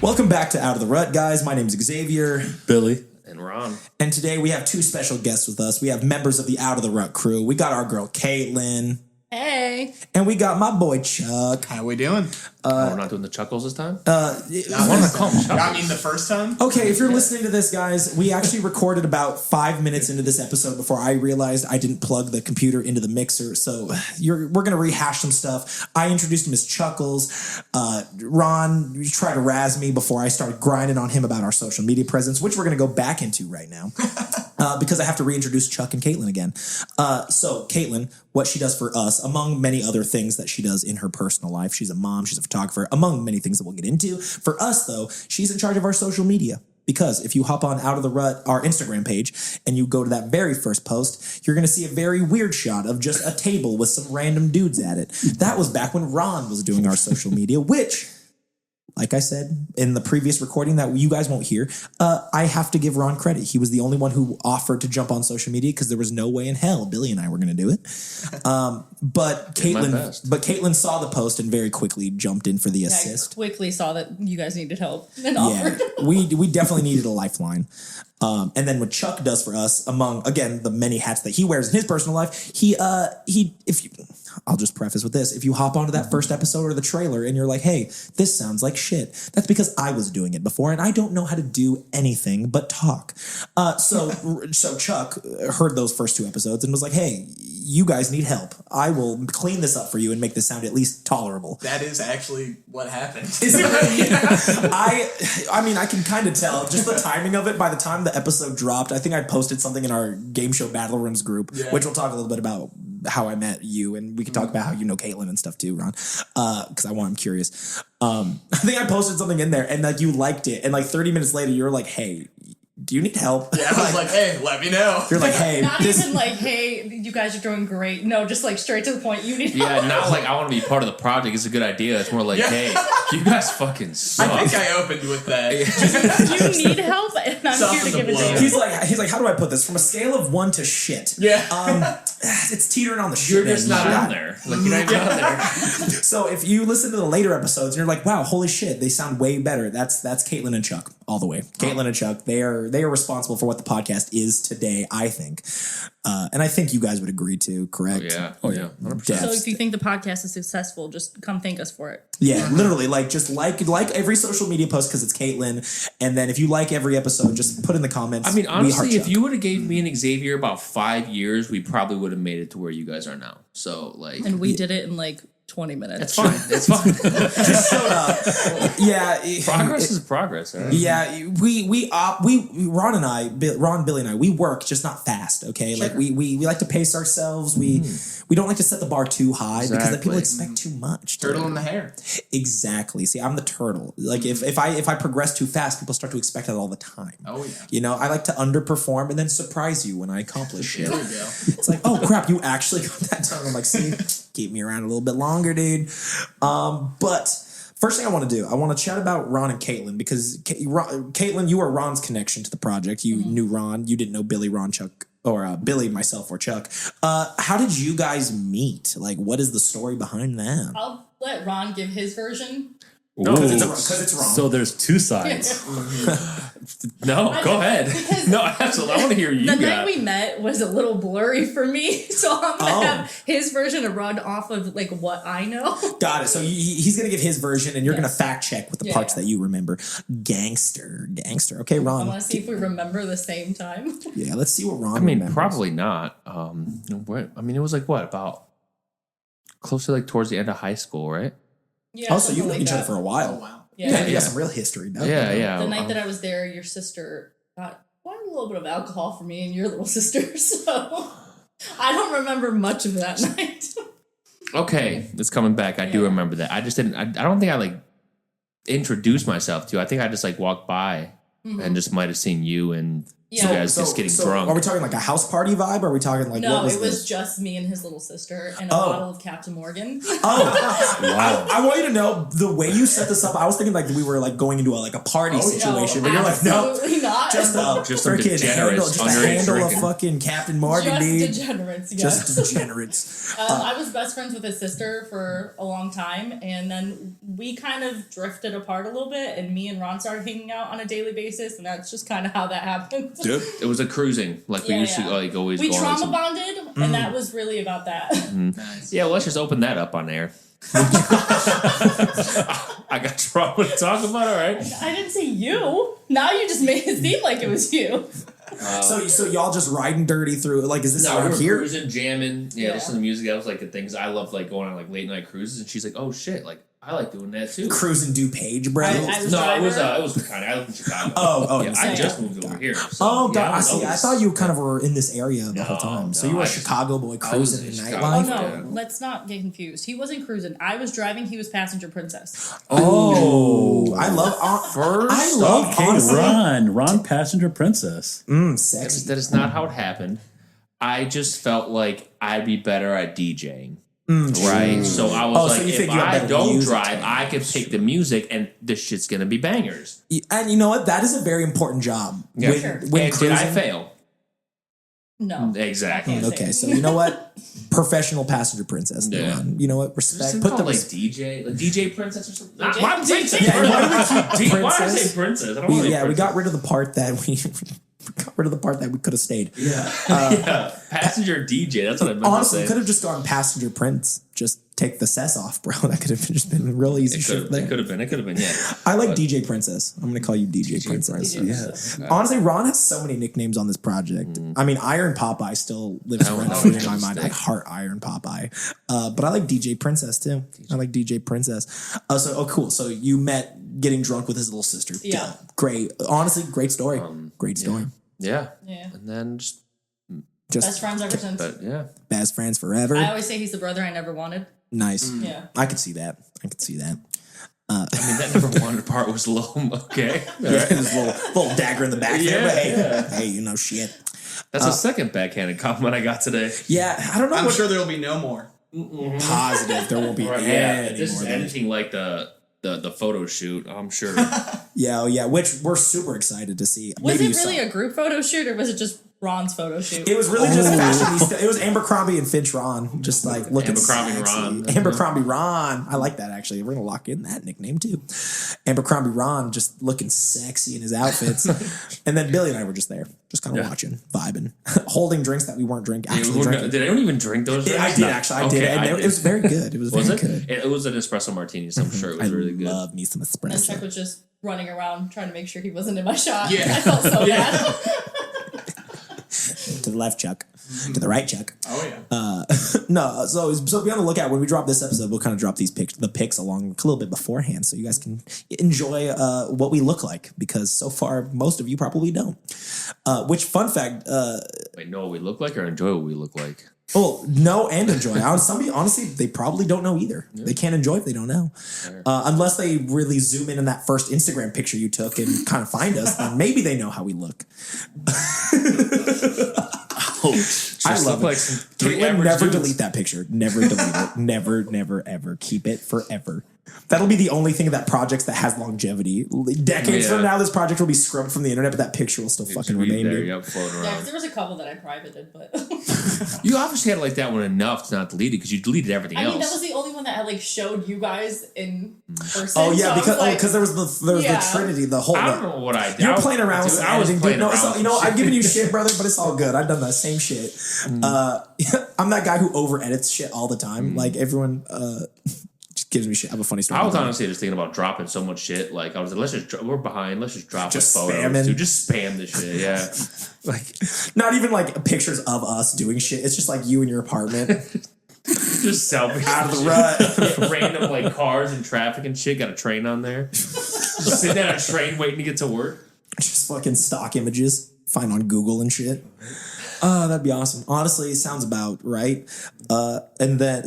Welcome back to Out of the Rut, guys. My name is Xavier. Billy. And Ron. And today we have two special guests with us. We have members of the Out of the Rut crew. We got our girl, Caitlin. Hey. And we got my boy, Chuck. How we doing? We're not doing the chuckles this time? I want to call them chuckles. I mean, the first time? Okay, if you're listening to this, guys, we actually recorded about 5 minutes into this episode before I realized I didn't plug the computer into the mixer. So we're going to rehash some stuff. I introduced him as Chuckles. Ron tried to razz me before I started grinding on him about our social media presence, which we're going to go back into right now because I have to reintroduce Chuck and Caitlin again. So Caitlin, what she does for us, among many other things that she does in her personal life. She's a mom, she's a photographer, among many things that we'll get into. For us, though, she's in charge of our social media. Because if you hop on Out of the Rut, our Instagram page, and you go to that very first post, you're going to see a very weird shot of just a table with some random dudes at it. That was back when Ron was doing our social media, which, like I said in the previous recording that you guys won't hear, I have to give Ron credit. He was the only one who offered to jump on social media because there was no way in hell Billy and I were going to do it. But Caitlin saw the post and very quickly jumped in for the assist. I quickly saw that you guys needed help and offered. we definitely needed a lifeline. And then what Chuck does for us, among, again, the many hats that he wears in his personal life, I'll just preface with this. If you hop onto that first episode or the trailer and you're like, hey, this sounds like shit, that's because I was doing it before and I don't know how to do anything but talk. So Chuck heard those first two episodes and was like, hey, you guys need help. I will clean this up for you and make this sound at least tolerable. That is actually what happened. Is it really? I mean, I can kind of tell just the timing of it. By the time the episode dropped, I think I posted something in our game show Battle Rooms group, which we'll talk a little bit about how I met you, and we can talk about how you know Caitlin and stuff too, Ron, because I'm curious. I think I posted something in there, and like you liked it, and like 30 minutes later, you were like, "Hey, do you need help?" Yeah, I was like, "Hey, let me know." You're like, "Hey, not even like, hey, you guys are doing great." No, just like straight to the point. You need help. Yeah, not like I want to be part of the project. It's a good idea. It's more like, hey, you guys fucking suck. I think I opened with that. Do you need help? And I'm here to give it to you. He's like, how do I put this? From a scale of 1 to shit. Yeah. It's teetering on the shit. You're just not on there. Like, you're not even on there. So if you listen to the later episodes and you're like, wow, holy shit, they sound way better. That's Caitlin and Chuck all the way. Caitlin and Chuck, they are responsible for what the podcast is today, I think. And I think you guys would agree too, correct? Oh yeah. 100%. So if you think the podcast is successful, just come thank us for it. Yeah, literally, like just like every social media post because it's Caitlin, and then if you like every episode, just put in the comments. I mean, honestly, if you would have gave me and Xavier about 5 years, we probably would have made it to where you guys are now. So like, and we did it in like 20 minutes. It's fine. It's fine. Just showed up. Yeah, progress is progress. Right? Yeah, Ron, Billy, and I, we work just not fast. Okay, sure. Like we like to pace ourselves. We don't like to set the bar too high because then people expect too much. Turtle in the hair. Exactly. See, I'm the turtle. Like if I progress too fast, people start to expect that all the time. Oh yeah. You know, I like to underperform and then surprise you when I accomplish shit. There we go. It's like, oh crap, you actually got that done. I'm like, see, keep me around a little bit longer, dude. But first thing I want to do, I want to chat about Ron and Caitlin because Caitlin, you are Ron's connection to the project. You knew Ron. You didn't know Billy, Ron, Chuck, or Billy, myself, or Chuck. How did you guys meet? Like, what is the story behind that? I'll let Ron give his version. No, because it's wrong. So there's two sides. No, go ahead. No, absolutely. I want to hear you. The night we met was a little blurry for me, so I'm gonna have his version to run off of like what I know. Got it. So he's gonna give his version, and you're gonna fact check with the parts that you remember. Gangster. Okay, Ron. I want to see if we remember the same time. Yeah, let's see what Ron remembers. Probably not. It was like what, about close to like towards the end of high school, right? Yeah. So you knew each other for a while. Oh wow. Yeah, you got some real history. Yeah. The night that I was there, your sister got quite a little bit of alcohol for me and your little sister, so I don't remember much of that night. Okay, it's coming back. I do remember that. I just didn't. I don't think I like introduced myself to you. I think I just like walked by and just might have seen you and Yeah. You guys just getting drunk. Are we talking like a house party vibe? Or are we talking like No, what was it was this? just me and his little sister and a bottle of Captain Morgan. Oh, Wow. I want you to know the way you set this up. I was thinking like we were like going into a party situation, but you're like, no, absolutely not. just some freaking degenerates handle, underage handle drinking. of fucking Captain Morgan, just dude. degenerates. Yeah. Just degenerates. I was best friends with his sister for a long time, and then we kind of drifted apart a little bit, and me and Ron started hanging out on a daily basis, and that's just kind of how that happened. Dude. It was a cruising, like we used to like always. We go on trauma some- bonded, and that was really about that. Yeah, well, let's just open that up on air. I got trauma to talk about. All right. I didn't say you. Now you just made it seem like it was you. So y'all just riding dirty through like is this No, we around were here? cruising, jamming, Yeah. listening to music. That was like the things I love, like going on like late night cruises. And she's like, "Oh shit, like I like doing that too." Cruising DuPage, bro. I was No, driver. it was kind of. I live in Chicago. Oh, yeah, in I Chicago. just moved over here. So, Oh, yeah, God, I was see. I always- thought you kind of were in this area the whole time. So no, you were a I- Chicago boy I was cruising in in Chicago. Oh nightlife? no, Yeah. let's not get confused. He wasn't cruising. I was driving. He was passenger princess. Oh, I love First, I love Okay, honestly, Ron, passenger princess. sexy. that is not how it happened. I just felt like I'd be better at DJing. Right, so I was Oh, so like, you if think you have I better don't music drive, taste. I can pick the music, and this shit's gonna be bangers. And you know what? That is a very important job. Yeah. When, Sure. when And did I cruising- fail? No, Exactly. I can't say. Okay, so you know what? Professional passenger princess. Yeah. Ron. You know what? Respect. Isn't Put called the like res- DJ, like DJ princess or something. DJ? Why did I say Yeah, why do we keep Why did I princess? say princess? I don't want to we got rid of the part that we got rid of the part that we could have stayed. Yeah, passenger DJ. That's what I meant Honestly, to we say. could have just gone passenger prince. Just take the cess off, bro. That could have just been a real easy shit there. It could have been. It could have been. Yeah. I like DJ Princess. I'm going to call you DJ Princess. DJ Yes. Honestly, Ron has so many nicknames on this project. I mean, Iron Popeye still lives Oh, rent no, free it in my does mind. stay. I heart Iron Popeye. But I like DJ Princess too. I like DJ Princess. Cool. So you met getting drunk with his little sister. Yeah. Great. Honestly, great story. Great story. Yeah. Yeah. And then just, Just Best friends ever since. but yeah. best friends forever. I always say he's the brother I never wanted. Nice. Yeah. I could see that. I could see that. I mean, that never wanted part was low. Okay. All Yeah, right. his little dagger in the back there. But hey, Yeah. hey, you know shit. That's the second backhanded compliment I got today. Yeah, I don't know. I'm what sure there'll be no more. positive there won't be Right, any if this more is of those. anything like the photo shoot, I'm sure. Yeah, oh yeah, which we're super excited to see. Was Maybe it you really saw a group photo shoot or was it just Ron's photo shoot? It was really just fashionista. It was Abercrombie and Finch Ron, just like looking Abercrombie sexy. Ron. Abercrombie Ron. I like that actually. We're gonna lock in that nickname too. Abercrombie Ron, just looking sexy in his outfits. And then Billy and I were just there, just kind of Yeah. watching, vibing, holding drinks that we weren't actually drinking. Did anyone even drink those? Yeah, I drinks? did No. actually. I Okay, did. And I it was very good. It was, Was very it? good. It was an espresso martini, so I'm sure it was I really good. love me some And espresso. Chuck was just running around trying to make sure he wasn't in my shot. Yeah. I felt so bad. To the left, Chuck. To the right, Chuck. Oh yeah. No, so be on the lookout when we drop this episode. We'll kind of drop the pics along a little bit beforehand, so you guys can enjoy what we look like. Because so far, most of you probably don't. Which fun fact? Wait, know what we look like or enjoy what we look like? Oh, know and enjoy. Honestly, they probably don't know either. They can't enjoy if they don't know, unless they really zoom in on that first Instagram picture you took and kind of find us. Then maybe they know how we look. I love it. like some three Caitlin, average never dudes. delete that picture. Never delete it. Never, ever. Keep it forever. That'll be the only thing of that project that has longevity. Decades Yeah. from now, this project will be scrubbed from the internet, but that picture will still It's fucking right remain. there, Dude. yep, floating Yeah, 'cause around. there was a couple that I privated, but You obviously had like that one enough to not delete it because you deleted everything I else. mean that was the only one that I like showed you guys in person. Oh yeah, so I was because like, there was the Yeah. Trinity, the whole. I don't know what I did. You're I was- playing around dude, with I was editing, playing dude. No, around it's all, with you know, some I'm giving you shit, brother, but it's all good. I've done that same shit. I'm that guy who over edits shit all the time. Like everyone just gives me shit. I have a funny story. I was about that. honestly just thinking about dropping so much shit. Like I was like, we're behind. Let's just drop Just a photo. spamming. Dude, just spam this shit. Yeah. like not even like pictures of us doing shit. It's just like you in your apartment Just selfies. out of the rut. Yeah, random like cars and traffic and shit. Got a train on there. Just sitting on a train waiting to get to work. Just fucking stock images find on Google and shit. Oh, that'd be awesome. Honestly, it sounds about right. And then,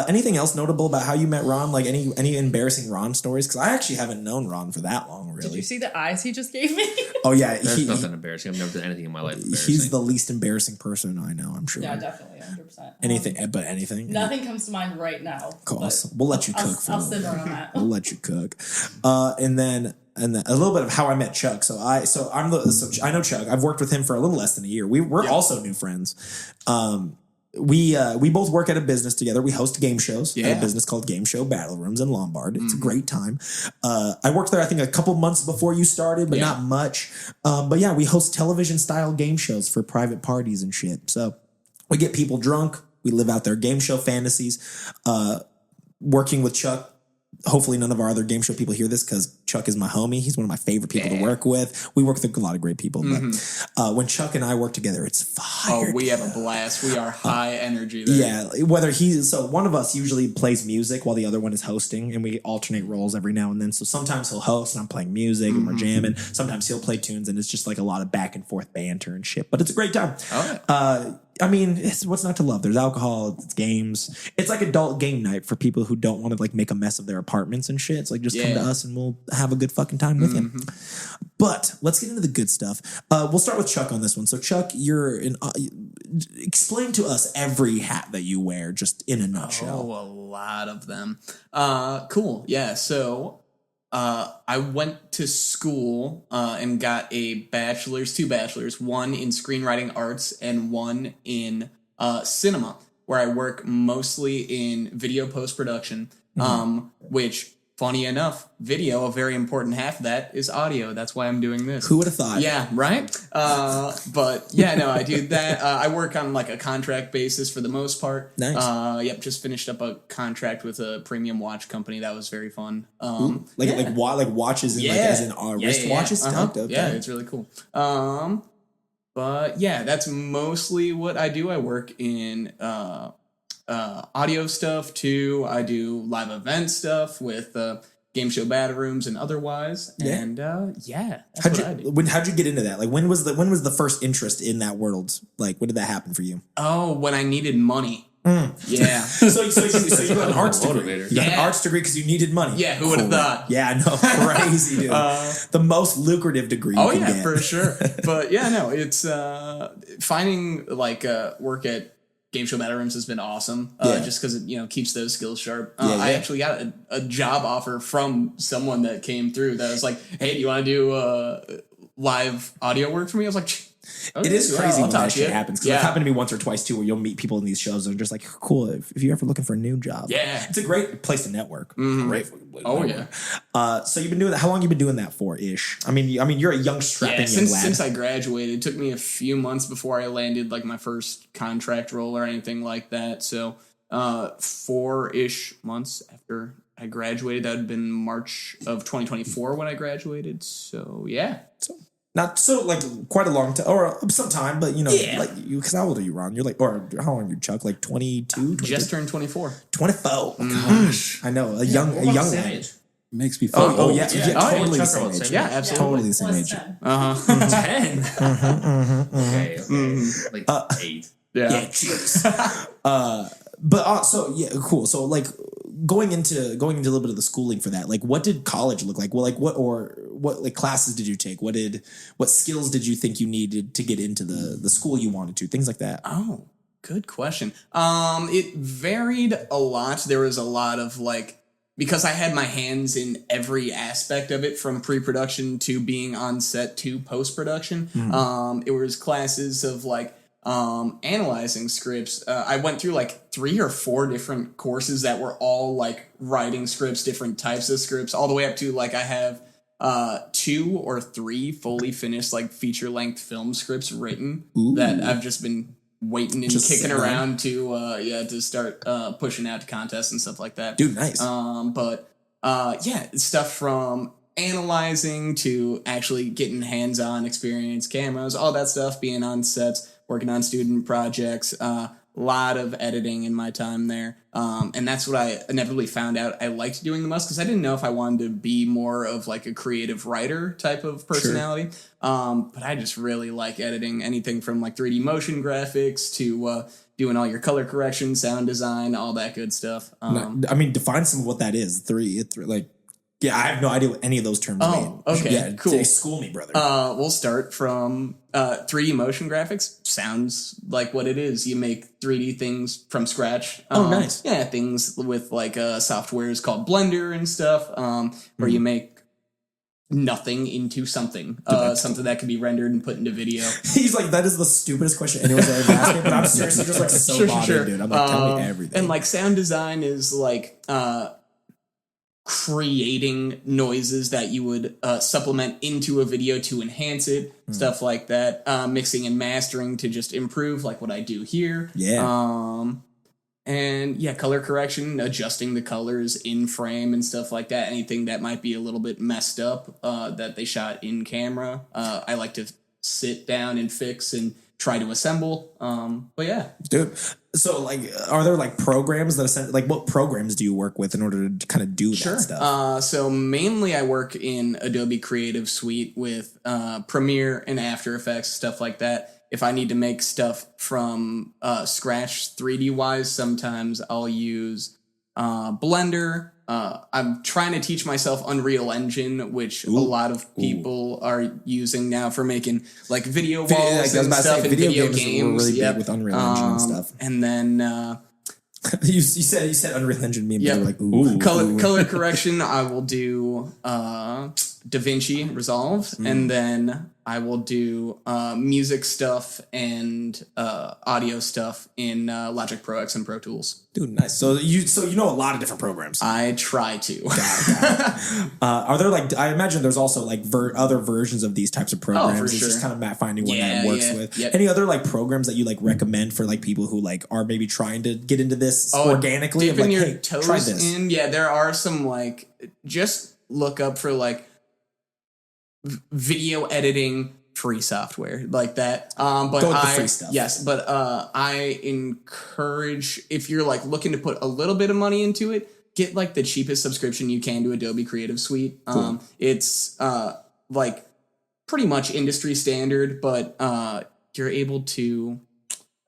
anything else notable about how you met Ron? Like any embarrassing Ron stories? Because I actually haven't known Ron for that long, really. Did you see the eyes he just gave me? Oh yeah, There's nothing embarrassing. I've never done anything in my life embarrassing. he's the least embarrassing person I know. I'm sure. Yeah, definitely, 100%. Anything. Nothing comes to mind right now. Of course, we'll let you cook. I'll simmer on that. We'll let you cook. And then a little bit of how I met Chuck. I know Chuck. I've worked with him for a little less than a year. We're also new friends. We both work at a business together. We host game shows at a business called Game Show Battle Rooms in Lombard. It's a great time. I worked there, I think, a couple months before you started, but not much. But yeah, we host television style game shows for private parties and shit. So we get people drunk. We live out their game show fantasies. Working with Chuck. Hopefully none of our other game show people hear this because Chuck is my homie. He's one of my favorite people to work with. We work with a lot of great people. But when Chuck and I work together, it's fire. Oh, we have a blast. We are high energy there. Yeah. One of us usually plays music while the other one is hosting, and we alternate roles every now and then. So sometimes he'll host and I'm playing music and we're jamming. Sometimes he'll play tunes and it's just like a lot of back and forth banter and shit. But it's a great time. I mean, what's not to love? There's alcohol, it's games. It's like adult game night for people who don't want to like make a mess of their apartments and shit. It's like just come to us and we'll have a good fucking time with you. But let's get into the good stuff. We'll start with Chuck on this one. So Chuck, explain to us every hat that you wear, just in a nutshell. Oh, a lot of them. Cool. Yeah. So I went to school and got two bachelors, one in screenwriting arts and one in cinema, where I work mostly in video post-production, which, funny enough, video, a very important half of that is audio. That's why I'm doing this. Who would have thought? Yeah, right? But yeah, no, I do that. I work on like a contract basis for the most part. Nice. Just finished up a contract with a premium watch company. That was very fun. Like watches and as in wristwatches? Okay. Yeah, it's really cool. But yeah, that's mostly what I do. I work in audio stuff too. I do live event stuff with game show battle rooms and otherwise. And that's what I do. How'd you get into that? Like when was the first interest in that world? Like when did that happen for you? Oh, when I needed money. Yeah. So you got an arts degree. You got an arts degree because you needed money. Yeah, who would have thought? Yeah, no, crazy, dude. The most lucrative degree you can get. For sure. But yeah, no, it's finding like work at game show battle rooms has been awesome. Just because it keeps those skills sharp. I actually got a job offer from someone that came through that was like, "Hey, do you want to do live audio work for me?" I was like, it is crazy when that shit you. happens. Because it happened to me once or twice too, where you'll meet people in these shows and they're just like, cool, if you're ever looking for a new job. Yeah. It's a great place to network. Great. Oh, yeah. So you've been doing that. How long you been doing that for, ish? I mean, you're a young, strapping young lad. Since I graduated. It took me a few months before I landed like my first contract role or anything like that. So 4-ish months after I graduated, that would have been March of 2024 when I graduated. So, yeah. Not so like quite a long time or some time, but like you, because how old are you, Ron? You're like, or how long are you, Chuck? Like 22? Just turned 24. 24. Gosh, I know a young age. Makes me feel totally the same age. Yeah, absolutely. Totally the same age. 10. Okay. Like 8. Yeah, cheers. Cool. So like going into a little bit of the schooling for that, like what did college look like? Well, like what like classes did you take? What skills did you think you needed to get into the school you wanted to? Things like that. Oh, good question. It varied a lot. There was a lot of like, because I had my hands in every aspect of it from pre-production to being on set to post-production. It was classes of like analyzing scripts. I went through like 3 or 4 different courses that were all like writing scripts, different types of scripts, all the way up to like I have 2 or 3 fully finished like feature-length film scripts written that I've just been waiting and kicking around to start pushing out to contests and stuff like that. Dude, nice. Stuff from analyzing to actually getting hands-on experience, cameras, all that stuff, being on sets, working on student projects, lot of editing in my time there. And that's what I inevitably found out I liked doing the most, because I didn't know if I wanted to be more of like a creative writer type of personality. But I just really like editing anything from like 3D motion graphics to doing all your color correction, sound design, all that good stuff. I mean, define some of what that is. Yeah, I have no idea what any of those terms mean. Okay, yeah, cool. School me, brother. We'll start from 3D motion graphics. Sounds like what it is. You make 3D things from scratch. Nice. Yeah, things with like softwares called Blender and stuff, where you make nothing into something. Something that can be rendered and put into video. He's like, that is the stupidest question anyone's ever asked me, but I'm seriously just like so bothered, dude. I'm like, tell me everything. And like sound design is like creating noises that you would supplement into a video to enhance it, stuff like that. Mixing and mastering to just improve, like what I do here. Yeah. And yeah, color correction, adjusting the colors in frame and stuff like that. Anything that might be a little bit messed up that they shot in camera, I like to sit down and fix and try to assemble. But yeah, dude. So like, are there like programs that like what programs do you work with in order to kind of do that stuff? So mainly I work in Adobe Creative Suite with Premiere and After Effects, stuff like that. If I need to make stuff from scratch 3D wise, sometimes I'll use Blender. I'm trying to teach myself Unreal Engine, which a lot of people are using now for making like video walls and stuff in video games. Were really big with Unreal Engine and stuff. And then you said Unreal Engine. Me and Ben were like, ooh. Color correction. I will do DaVinci Resolve, and then I will do music stuff and audio stuff in Logic Pro X and Pro Tools. Dude, nice. So you know a lot of different programs. I try to. Got it. Are there like, I imagine there's also like other versions of these types of programs. For sure. It's just kind of finding one that works with. Yep. Any other like programs that you like recommend for like people who like are maybe trying to get into this organically? Dipping like, your hey, toes try this. in. Yeah, there are some like, just look up for like video editing free software like that. But go with the free stuff. Yes, but I encourage, if you're like looking to put a little bit of money into it, get like the cheapest subscription you can to Adobe Creative Suite. Cool. It's like pretty much industry standard, but you're able to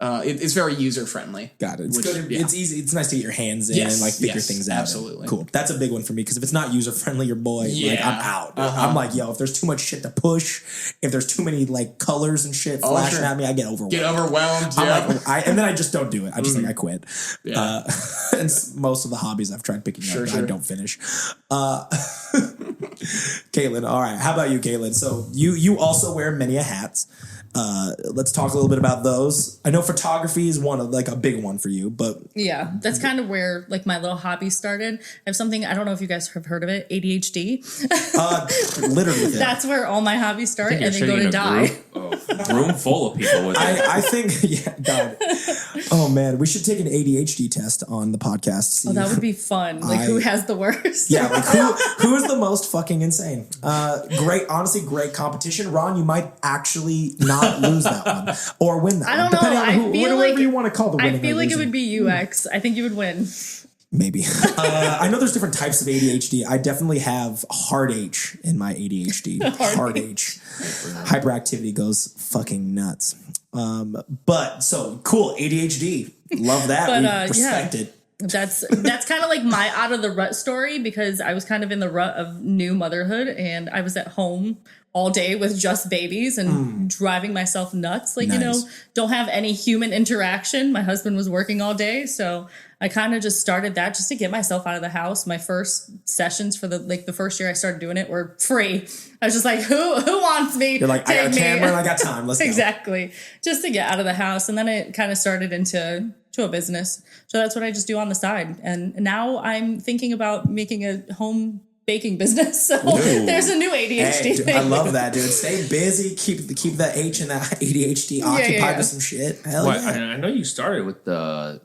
it's very user friendly. Got it. It's good. Yeah. It's easy. It's nice to get your hands in and like figure things out. Absolutely. Cool. That's a big one for me, because if it's not user friendly, your boy, like I'm out. I'm like, yo, if there's too much shit to push, if there's too many like colors and shit flashing at me, I get overwhelmed. I'm like, and then I just don't do it. I just I quit. Yeah. And most of the hobbies I've tried picking up, I don't finish. Caitlin, all right. How about you, Caitlin? So you also wear many hats. Let's talk a little bit about those. I know photography is one of like a big one for you, but yeah, that's kind of where like my little hobby started. I have something, I don't know if you guys have heard of it, ADHD. Literally, that's where all my hobbies start and then go to die. Room full of people with it. I think, God. Oh man, we should take an ADHD test on the podcast. Oh, that would be fun. Like, who has the worst? Yeah, like who is the most fucking insane? Honestly, great competition. Ron, you might actually not lose that one or win that. I don't depending know. on whatever you want to call the winning. I feel like it would be UX. I think you would win. Maybe. I know there's different types of ADHD. I definitely have hard H in my ADHD. hard H. Hyperactivity goes fucking nuts. But so cool. ADHD. Love that. We respect it. That's kind of like my out of the rut story, because I was kind of in the rut of new motherhood and I was at home all day with just babies and driving myself nuts. Like, don't have any human interaction. My husband was working all day. So I kind of just started that just to get myself out of the house. My first sessions for the first year I started doing it were free. I was just like, who wants me? You're like, I got a camera and I got time. Let's go. Exactly. Just to get out of the house. And then it kind of started into a business. So that's what I just do on the side. And now I'm thinking about making a home baking business. So there's a new ADHD thing. I love that, dude. Stay busy. Keep that H and that ADHD occupied with some shit. Hell yeah. I know you started with the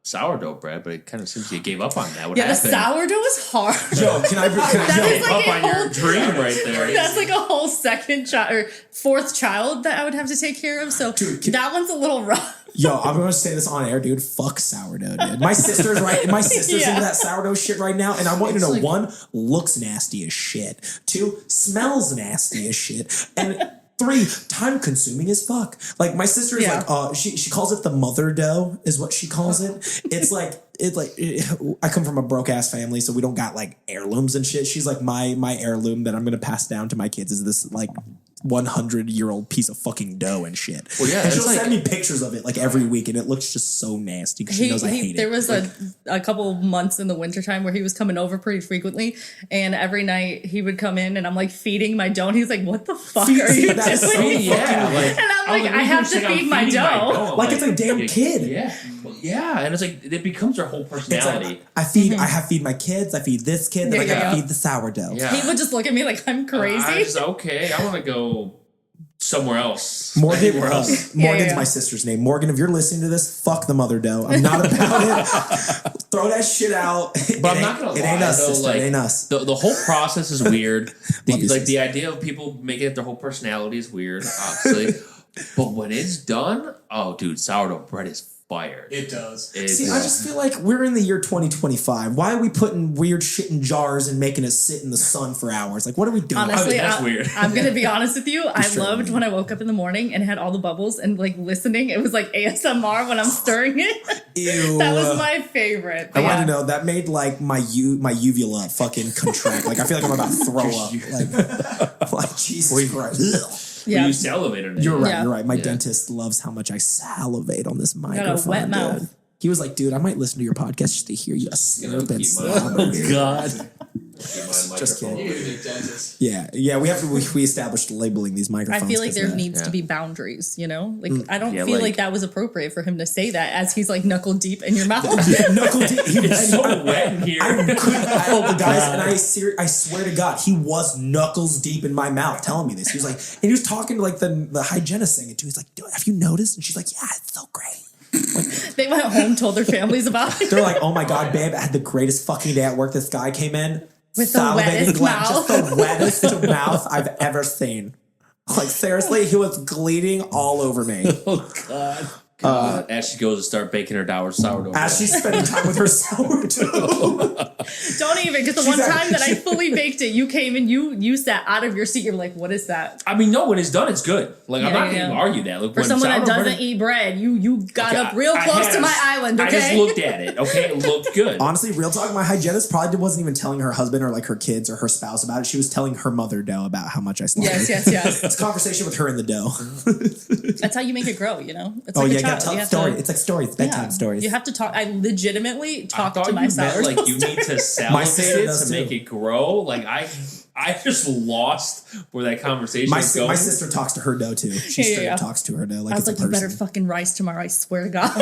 sourdough bread, but it kind of seems you gave up on that. What Yeah, happened? the sourdough is hard. Yo, can I That is like up a on your whole dream right there. That's like a whole second child or fourth child that I would have to take care of. So that one's a little rough. Yo, I'm gonna say this on air, dude. Fuck sourdough, dude. My sister's Yeah. into that sourdough shit right now, and I want you to know: one, looks nasty as shit. Two, smells nasty as shit. And three, time consuming as fuck. Like my sister is like, she calls it the mother dough, is what she calls it. It's like I come from a broke ass family, so we don't got like heirlooms and shit. She's like my heirloom that I'm gonna pass down to my kids is this like 100-year-old piece of fucking dough and shit. Well, yeah, and she'll like, send me pictures of it like every week, and it looks just so nasty because she knows I hate there it. was a couple months in the wintertime where he was coming over pretty frequently, and every night he would come in and I'm like feeding my dough and he's like, what the fuck are you doing? That's so yeah, and I'm like, I have to feed my dough. Like it's a damn kid. Yeah. Well, yeah, and it's like it becomes their whole personality. It's like, I feed my kids, I feed this kid, then I gotta feed the sourdough. Yeah. He would just look at me like I'm crazy. I was okay. I want to go somewhere else. Morgan, else. Morgan's my sister's name. Morgan, if you're listening to this, fuck the mother dough. I'm not about it. Throw that shit out. But I'm not gonna lie, it ain't us, though, sister. like, It ain't us. The whole process is weird. you, The idea of people making it their whole personality is weird, obviously. But when it's done, oh, dude, sourdough bread is fired. It does. See, I just feel like we're in the year 2025. Why are we putting weird shit in jars and making it sit in the sun for hours? Like, what are we doing? Honestly, that's weird. I'm gonna be honest with you. I loved when I woke up in the morning and had all the bubbles and like listening. It was like ASMR when I'm stirring it. Ew. That was my favorite. I want to know that made like my uvula fucking contract. Like I feel like I'm about to throw up. Like Jesus Christ. Ugh. You salivated. You're right. You're right. My dentist loves how much I salivate on this microphone. Got a wet mouth. Dude. He was like, dude, I might listen to your podcast just to hear you slurp and slob. Oh God. Just kidding. You need a new dentist. Yeah. We have to. We established labeling these microphones. I feel like there needs to be boundaries. You know, like I don't feel like that was appropriate for him to say that as he's like knuckle deep in your mouth. Knuckle deep. It's so wet in here. Guys, and I swear to God, he was knuckles deep in my mouth telling me this. He was like, and he was talking to like the hygienist saying it too. He's like, dude, have you noticed? And she's like, yeah, it's so great. They went home, told their families about it. They're like, oh my God, babe, I had the greatest fucking day at work. This guy came in with the wettest mouth. Just the wettest mouth I've ever seen. Like, seriously, he was bleeding all over me. Oh God. As she goes to start baking her sourdough. As she's spending time with her sourdough. Don't even, because the one time that I fully baked it, you came and you sat out of your seat. You're like, what is that? I mean, no, when it's done, it's good. Like, I'm not going to argue that. Look, for someone that doesn't eat bread, you got up real close to my island, okay? I just looked at it, okay? It looked good. Honestly, real talk, my hygienist probably wasn't even telling her husband or like her kids or her spouse about it. She was telling her mother dough about how much I slaughtered. Yes. It's a conversation with her and the dough. That's how you make it grow, you know? It's like a you child. gotta tell stories. It's like stories, bedtime stories. You have to talk. I legitimately talk to you my meant, sourdough. like you need to salivate it to too. make it grow. Like I just lost where that conversation my is going. My sister talks to her dough too. She straight up talks to her dough like I was it's like, a you person. better fucking rise tomorrow. I swear to God.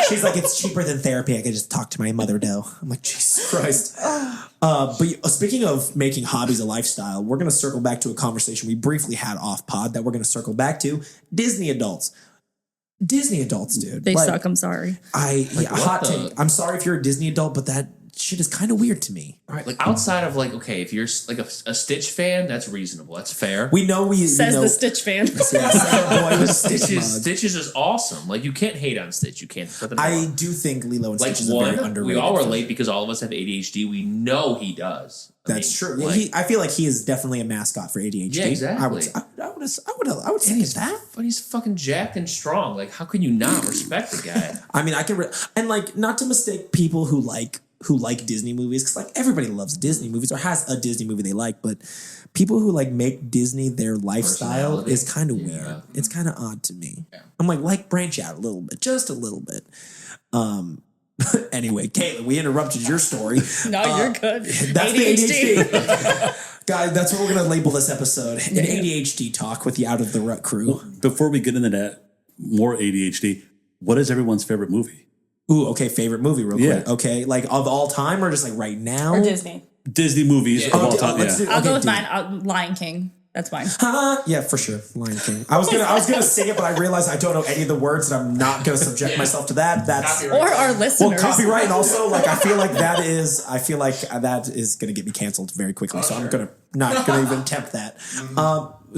She's like, it's cheaper than therapy. I could just talk to my mother dough. I'm like, Jesus Christ. But speaking of making hobbies a lifestyle, we're going to circle back to a conversation we briefly had off pod that we're going to circle back to. Disney adults, dude. They suck. I'm sorry. Hot take. I'm sorry if you're a Disney adult, but that shit is kind of weird to me. Right, like outside of like, okay, if you're like a Stitch fan, that's reasonable. That's fair. Says the Stitch fan. Stitch is just awesome. Like you can't hate on Stitch. You can't. I do think Lilo and Stitch is a very underrated. We all relate because all of us have ADHD. We know he does. That's true. Like, I feel like he is definitely a mascot for ADHD. Yeah, exactly. I would say that. But he's fucking jacked and strong. Like, how can you not respect the guy? I mean, I can, and like, not to mistake people who like Disney movies, because like everybody loves Disney movies or has a Disney movie they like, but people who like make Disney their lifestyle is kind of weird. It's kind of odd to me. Yeah. I'm like branch out a little bit, just a little bit. Anyway, Caitlin, we interrupted your story. No, you're good. That's ADHD. The ADHD. Guys, that's what we're going to label this episode. An ADHD talk with the Out of the Rut crew. Before we get into that, more ADHD, what is everyone's favorite movie? Ooh, okay, favorite movie real quick. Okay, like of all time or just like right now? Or Disney. Disney movies of all time, I'll go with mine, Lion King. That's fine. Yeah, for sure. Lion King. I was gonna sing it, but I realized I don't know any of the words, and I'm not gonna subject myself to that. That's Or our listeners. well, copyright, and also like I feel like that is gonna get me canceled very quickly. So I'm not gonna even attempt that.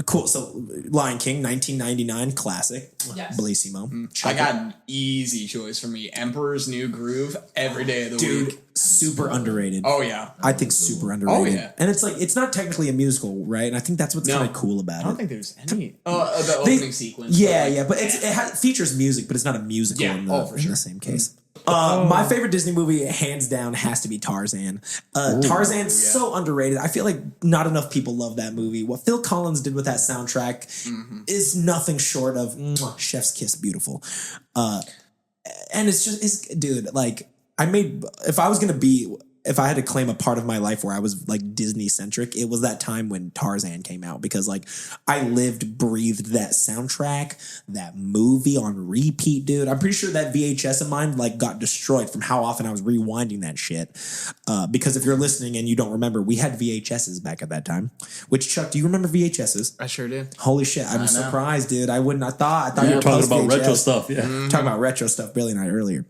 Cool. So Lion King, 1999 classic. Yes. Bellissimo. I got an easy choice for me. Emperor's New Groove every day of the week. Super underrated. Oh yeah. I think super underrated. Oh, yeah. And it's like it's not technically a musical, right? And I think that's what's kind of cool about I it. don't think there's any. The opening sequence. Yeah, but it features music, but it's not a musical Yeah. in For the sure. same case. My favorite Disney movie, hands down, has to be Tarzan. Tarzan's so underrated. I feel like not enough people love that movie. What Phil Collins did with that soundtrack is nothing short of chef's kiss beautiful. And it's dude, like if I had to claim a part of my life where I was like Disney centric, it was that time when Tarzan came out, because like I lived, breathed that soundtrack, that movie on repeat, dude. I'm pretty sure that VHS of mine like got destroyed from how often I was rewinding that shit. Because if you're listening and you don't remember, we had VHSs back at that time. Which, Chuck, do you remember VHSs? I sure did. Holy shit, I'm surprised, dude. I wouldn't have thought. I thought You you were were talking about post-VHS. retro stuff, yeah. Talking about retro stuff, Billy and I earlier.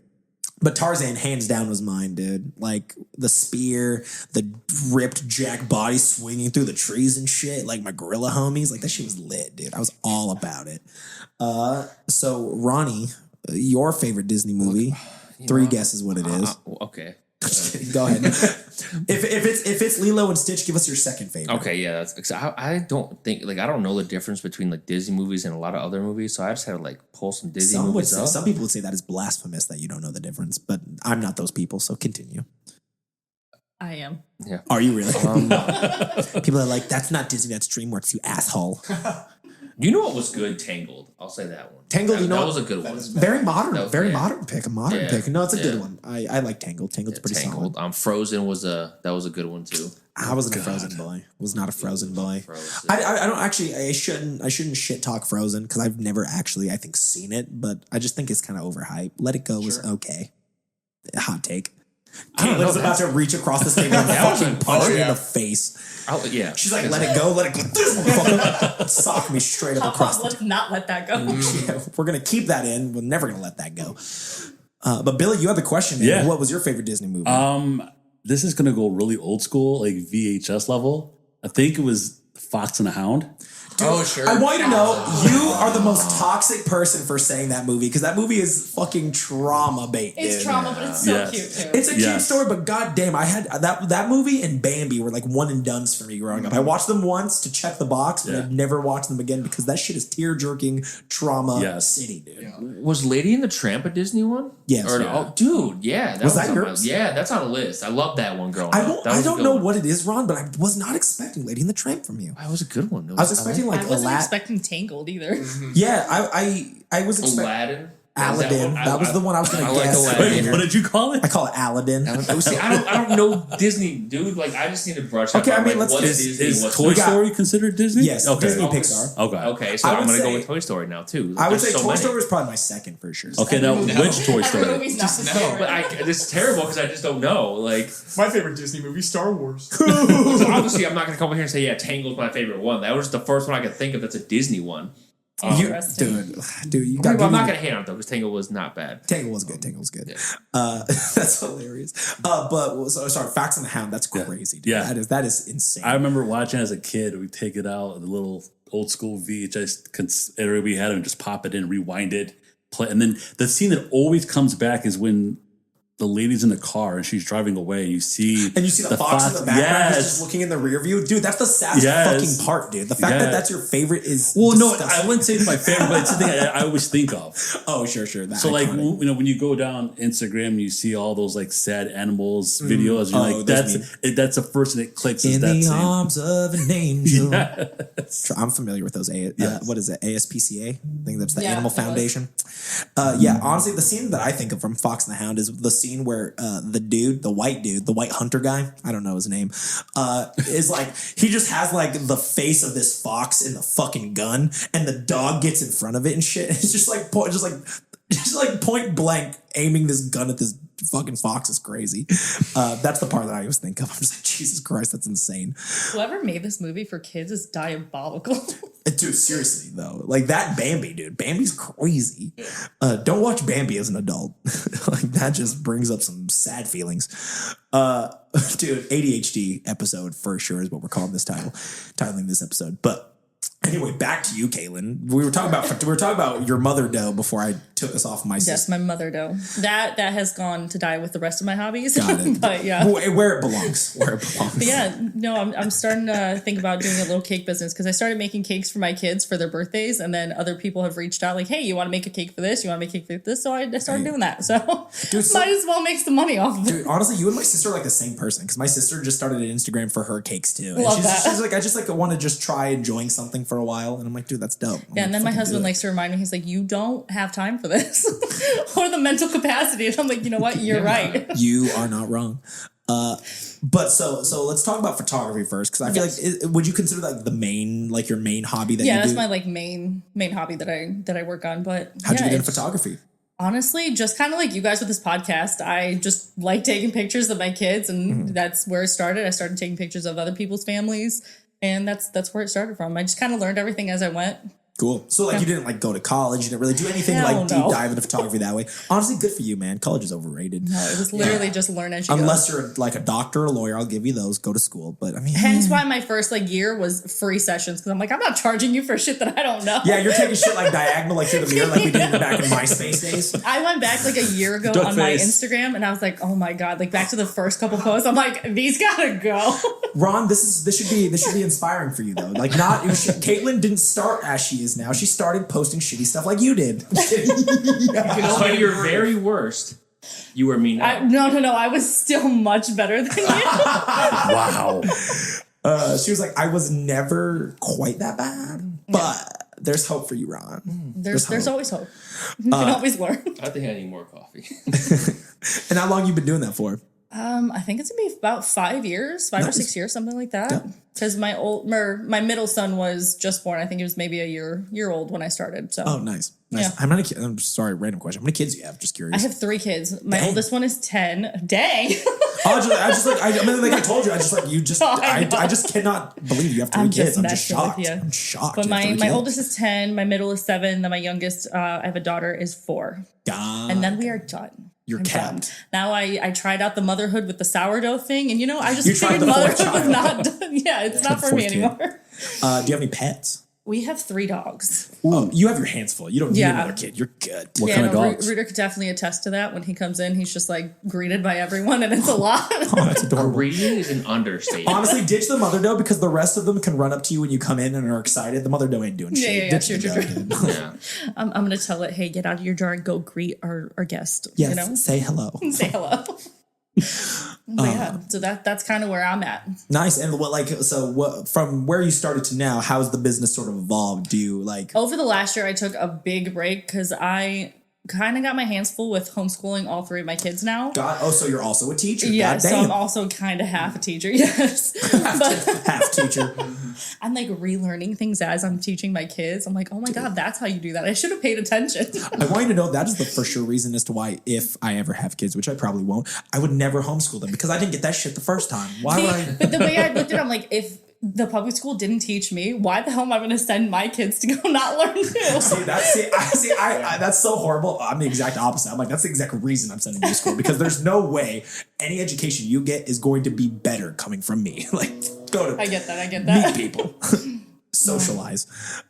But Tarzan, hands down, was mine, dude. Like, the spear, the ripped jack body swinging through the trees and shit. Like, my gorilla homies. Like, that shit was lit, dude. I was all about it. So, Ronnie, your favorite Disney movie. Three guesses what it is. Okay. Go ahead. If it's Lilo and Stitch, give us your second favorite. Okay, yeah, that's because I don't think I don't know the difference between like Disney movies and a lot of other movies, so I just had to like pull some Disney movies up. Some people would say that is blasphemous that you don't know the difference, but I'm not those people, so continue. I am. Yeah. Are you really? People are like, that's not Disney, that's DreamWorks, you asshole. You know what was good? Tangled. I'll say that one. Tangled, that was a good one. Very modern, yeah. modern pick. A modern pick. No, it's a good one. I like Tangled. Tangled's pretty Tangled. solid. Frozen was a good one too. I wasn't a Frozen boy. Was not a Frozen boy. Frozen. I don't actually. I shouldn't shit talk Frozen because I've never actually seen it, but I just think it's kind of overhyped. Let It Go was okay. Hot take. Caitlin was about to reach across the table and fucking punch me in the face. Yeah. She's like, let it go. This motherfucker sock me straight up across the Let's not let that go. Yeah, we're going to keep that in. We're never going to let that go. But Billy, you had the question. Man. Yeah. What was your favorite Disney movie? This is gonna go really old school, like VHS level. I think it was Fox and the Hound. Oh, sure. I want you to know you are the most toxic person for saying that movie because that movie is fucking trauma bait. It's dude. trauma, but it's so Yes. cute too. It's a cute story, but goddamn, I had that movie and Bambi were like one and dones for me growing up. I watched them once to check the box, but I'd never watched them again because that shit is tear jerking trauma city, dude. Yeah. Was Lady and the Tramp a Disney one? Yes. Oh, dude, yeah. Was that on yours? that's on a list. I love that one growing I up. don't know what it is, Ron, but I was not expecting Lady and the Tramp from you. That was a good one. I was expecting like I wasn't Aladdin. expecting Tangled either. Yeah, I was expecting Aladdin. Aladdin. That was the one I was going to like guess. Aladdin. Wait, what did you call it? I call it Aladdin. See, I don't know Disney, dude. Like, I just need to brush up. Okay, I on, mean, like, let's- what's Is Disney, what's Toy We got- Story considered Disney? Yes, Okay. Disney Pixar. Okay. Okay, so I I'm would gonna go say- with Toy Story now too. I would There's say so Toy many. Story is probably my second for sure. Okay, now which Toy Every Story? movie's not his favorite. But this is terrible because I just don't know. Like, My favorite Disney movie, Star Wars. so obviously, I'm not gonna come over here and say, yeah, Tangled's my favorite one. That was the first one I could think of that's a Disney one. Interesting. Dude, you Well, got I'm not gonna hate on it though because Tangled was not bad. Tangle was good. Tangle was good. That's hilarious. Sorry, Fox and the Hound. That's crazy. Dude. Yeah. that is insane. I remember watching as a kid. We'd take it out, the little old school VHS era we had, and just pop it in, rewind it, play. And then the scene that always comes back is when the lady's in the car and she's driving away, and you see the fox in the background who's just looking in the rear view. Dude, that's the saddest fucking part, dude. The fact that that's your favorite is disgusting. I wouldn't say it's my favorite, but it's the thing I always think of. Oh, sure. That So like iconic. when you go down Instagram, you see all those like sad animals videos. You're like, those that's the first thing that clicks. in Is that the scene. arms of an angel. Yes. I'm familiar with those. What is it? ASPCA? I think that's the Yeah, Animal it was. Foundation. Yeah, honestly, the scene that I think of from Fox and the Hound is the scene where the white hunter guy, I don't know his name, is like, he just has like the face of this fox in the fucking gun, and the dog gets in front of it and shit. It's just like point blank aiming this gun at this fucking Fox is crazy. That's the part that I always think of. I'm just like, Jesus Christ, that's insane. Whoever made this movie for kids is diabolical. Dude, seriously though, like that Bambi, dude. Bambi's crazy. Don't watch Bambi as an adult. Like that just brings up some sad feelings. Dude, ADHD episode for sure is what we're calling this titling this episode. But anyway, back to you, Caitlin. We were talking about your mother dough before I took us off my Yes, sister. my mother dough. That has gone to die with the rest of my hobbies. Got it. But yeah. Where it belongs. Where it belongs. But yeah, no, I'm starting to think about doing a little cake business because I started making cakes for my kids for their birthdays, and then other people have reached out like, "Hey, you want to make a cake for this? You want to make a cake for this?" So I started doing that. So Dude, might as well make some money off of it. Dude, honestly, you and my sister are like the same person because my sister just started an Instagram for her cakes too. And Love she's, that. she's like, I just like want to just try enjoying something for a while, and I'm like, dude, that's dope. Yeah, and then my husband likes to remind me, he's like, "You don't have time for this or the mental capacity." And I'm like, you know what? You're right. You are not wrong. But so let's talk about photography first, because I feel like would you consider like your main hobby that you do? Yeah, that's my like main hobby that I work on. But How'd you get into photography? Honestly, just kind of like you guys with this podcast, I just like taking pictures of my kids, and that's where it started. I started taking pictures of other people's families, and that's where it started from. I just kind of learned everything as I went. Cool. So like you didn't like go to college, you didn't really do anything Hell like no. deep dive into photography that way. Honestly, good for you, man. College is overrated. No, it was literally just learn as you Unless go. you're like a doctor or a lawyer, I'll give you those. Go to school. But I mean, Hence why my first like year was free sessions, because I'm like, I'm not charging you for shit that I don't know. yeah, you're taking shit like diagonal, like through the mirror, like we did back in MySpace days. I went back like a year ago Duck on my face. Instagram, and I was like, oh my god, like back to the first couple posts. I'm like, these gotta go. Ron, this should be inspiring for you though. Like Caitlin didn't start as she is now. She started posting shitty stuff like you did. But your very worst, you were mean. No, I was still much better than you. Wow. She was like, I was never quite that bad, but there's hope for you, Ron. There's always hope. You can always learn. I think I need more coffee. And how long you been doing that for? I think it's gonna be about 5 years, 5 or 6 years, something like that. Because my middle son was just born. I think he was maybe a year old when I started. So Oh, nice. Yeah. How many kids? I'm sorry, random question. How many kids do you have? Just curious. I have 3 kids. My Dang. oldest one is 10. Dang. I told you. I just like you. Just Oh, I I know. just cannot believe you have 3 I'm kids. just I'm just messing with shocked. you. I'm shocked. But you have 3 my kids. oldest is 10. My middle is 7. Then my youngest, I have a daughter, is 4. And then we are done. You're I'm capped. done. Now I tried out the motherhood with the sourdough thing, and I just You tried figured the fourth motherhood was child. not done. Yeah, it's not The for me fourth kid. anymore. Do you have any pets? We have 3 dogs. Oh, you have your hands full. You don't need Yeah. another kid. You're good. What kind of dogs? Rooter could definitely attest to that. When he comes in, he's just like greeted by everyone, and it's a lot. Oh, that's adorable. Reading is an understatement. Honestly, ditch the mother doe because the rest of them can run up to you when you come in and are excited. The mother doe ain't doing shit. Yeah, Ditch true, the true, doe, true. dude. Yeah. I'm gonna tell it, hey, get out of your jar and go greet our guest. Yes, say hello. Say hello. But yeah, so that's kind of where I'm at. Nice. And what from where you started to now, how's the business sort of evolved? Do you like Over the last year, I took a big break because I kind of got my hands full with homeschooling all 3 of my kids now. so you're also a teacher? Yeah, God so damn. I'm also kind of half a teacher. Yes, but half teacher. I'm like relearning things as I'm teaching my kids. I'm like, oh my god, that's how you do that. I should have paid attention. I want you to know that is the for sure reason as to why, if I ever have kids, which I probably won't, I would never homeschool them because I didn't get that shit the first time. Why would I? But the way I looked at it, I'm like, if the public school didn't teach me, why the hell am I going to send my kids to go not learn too? That's so horrible. I'm the exact opposite. I'm like, that's the exact reason I'm sending you to school because there's no way any education you get is going to be better coming from me. Like, go to I get that. meet people, socialize.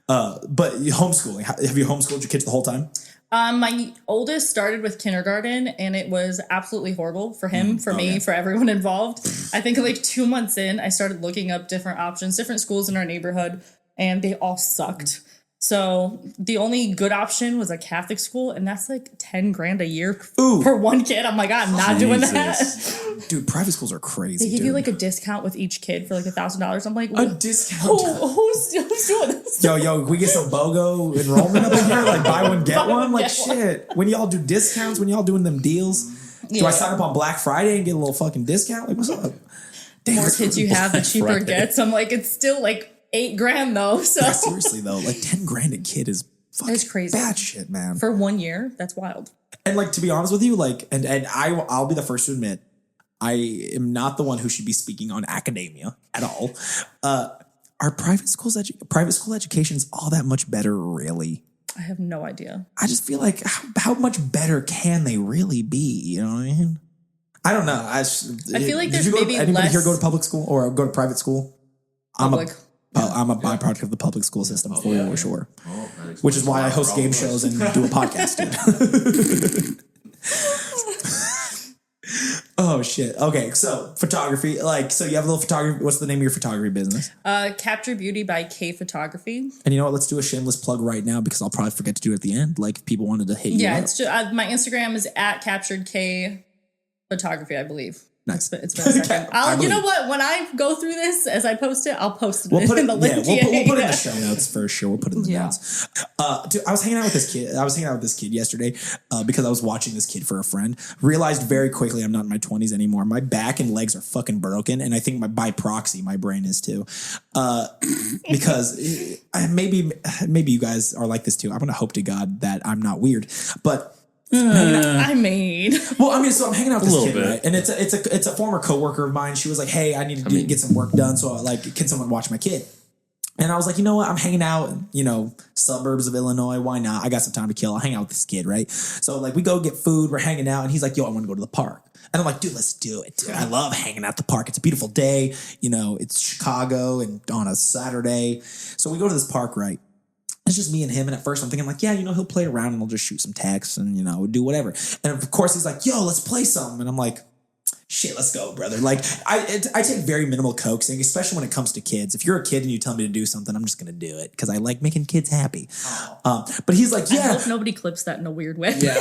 But homeschooling. Have you homeschooled your kids the whole time? My oldest started with kindergarten, and it was absolutely horrible for him, for me, for everyone involved. I think like 2 months in, I started looking up different options, different schools in our neighborhood, and they all sucked. So the only good option was a Catholic school, and that's like $10,000 a year per one kid. I'm like, I'm not doing that. Dude, private schools are crazy. They give you like a discount with each kid for like $1,000. I'm like, a discount. who's doing this? Yo, we get some BOGO enrollment up in here, like buy one, get one. Like, Get one. shit. When y'all do discounts, when y'all doing them deals, do I sign up on Black Friday and get a little fucking discount? Like, what's up? The more kids you have, the cheaper it Friday. gets. I'm like, it's still like $8,000 though. So Yeah, seriously though, like $10,000 a kid is fucking It's crazy. bad shit, man. For 1 year, that's wild. And like, to be honest with you, like, and I'll be the first to admit, I am not the one who should be speaking on academia at all. Are private school educations all that much better, really? I have no idea. I just feel like how much better can they really be? You know what I mean? I don't know. I feel like there's anybody less... here go to public school or go to private school? Public. I'm a byproduct of the public school system for sure. Oh, Which is why I host game shows and do a podcast, dude. Oh shit. Okay, so photography. So you have a little photography. What's the name of your photography business? Capture Beauty by K Photography. And you know what? Let's do a shameless plug right now because I'll probably forget to do it at the end. Like if people wanted to hit you Yeah, up. it's just, my Instagram is at Captured K Photography, I believe. Nice. It's been a second. You know what? When I go through this, as I post it, I'll post it in the link. Yeah, we'll put it in the show notes for sure. We'll put it in the notes. Dude, I was hanging out with this kid. Yesterday because I was watching this kid for a friend. Realized very quickly I'm not in my 20s anymore. My back and legs are fucking broken, and I think by proxy my brain is too. Because maybe you guys are like this too. I'm gonna hope to God that I'm not weird, but. I mean, so I'm hanging out with this kid, bit. right? And it's a former coworker of mine. She was like, "Hey, I need to get some work done, so can someone watch my kid?" And I was like, you know what? I'm hanging out, suburbs of Illinois. Why not? I got some time to kill. I'll hang out with this kid, right? So like we go get food. We're hanging out, and he's like, "Yo, I want to go to the park." And I'm like, "Dude, let's do it, dude. I love hanging out at the park. It's a beautiful day. It's Chicago and on a Saturday." So we go to this park, right? It's just me and him. And at first I'm thinking like, yeah, he'll play around and we'll just shoot some texts and, we'll do whatever. And of course he's like, yo, let's play something. And I'm like, shit, let's go, brother. Like I take very minimal coaxing, especially when it comes to kids. If you're a kid and you tell me to do something, I'm just going to do it because I like making kids happy. But he's like, yeah. I hope nobody clips that in a weird way. Yeah.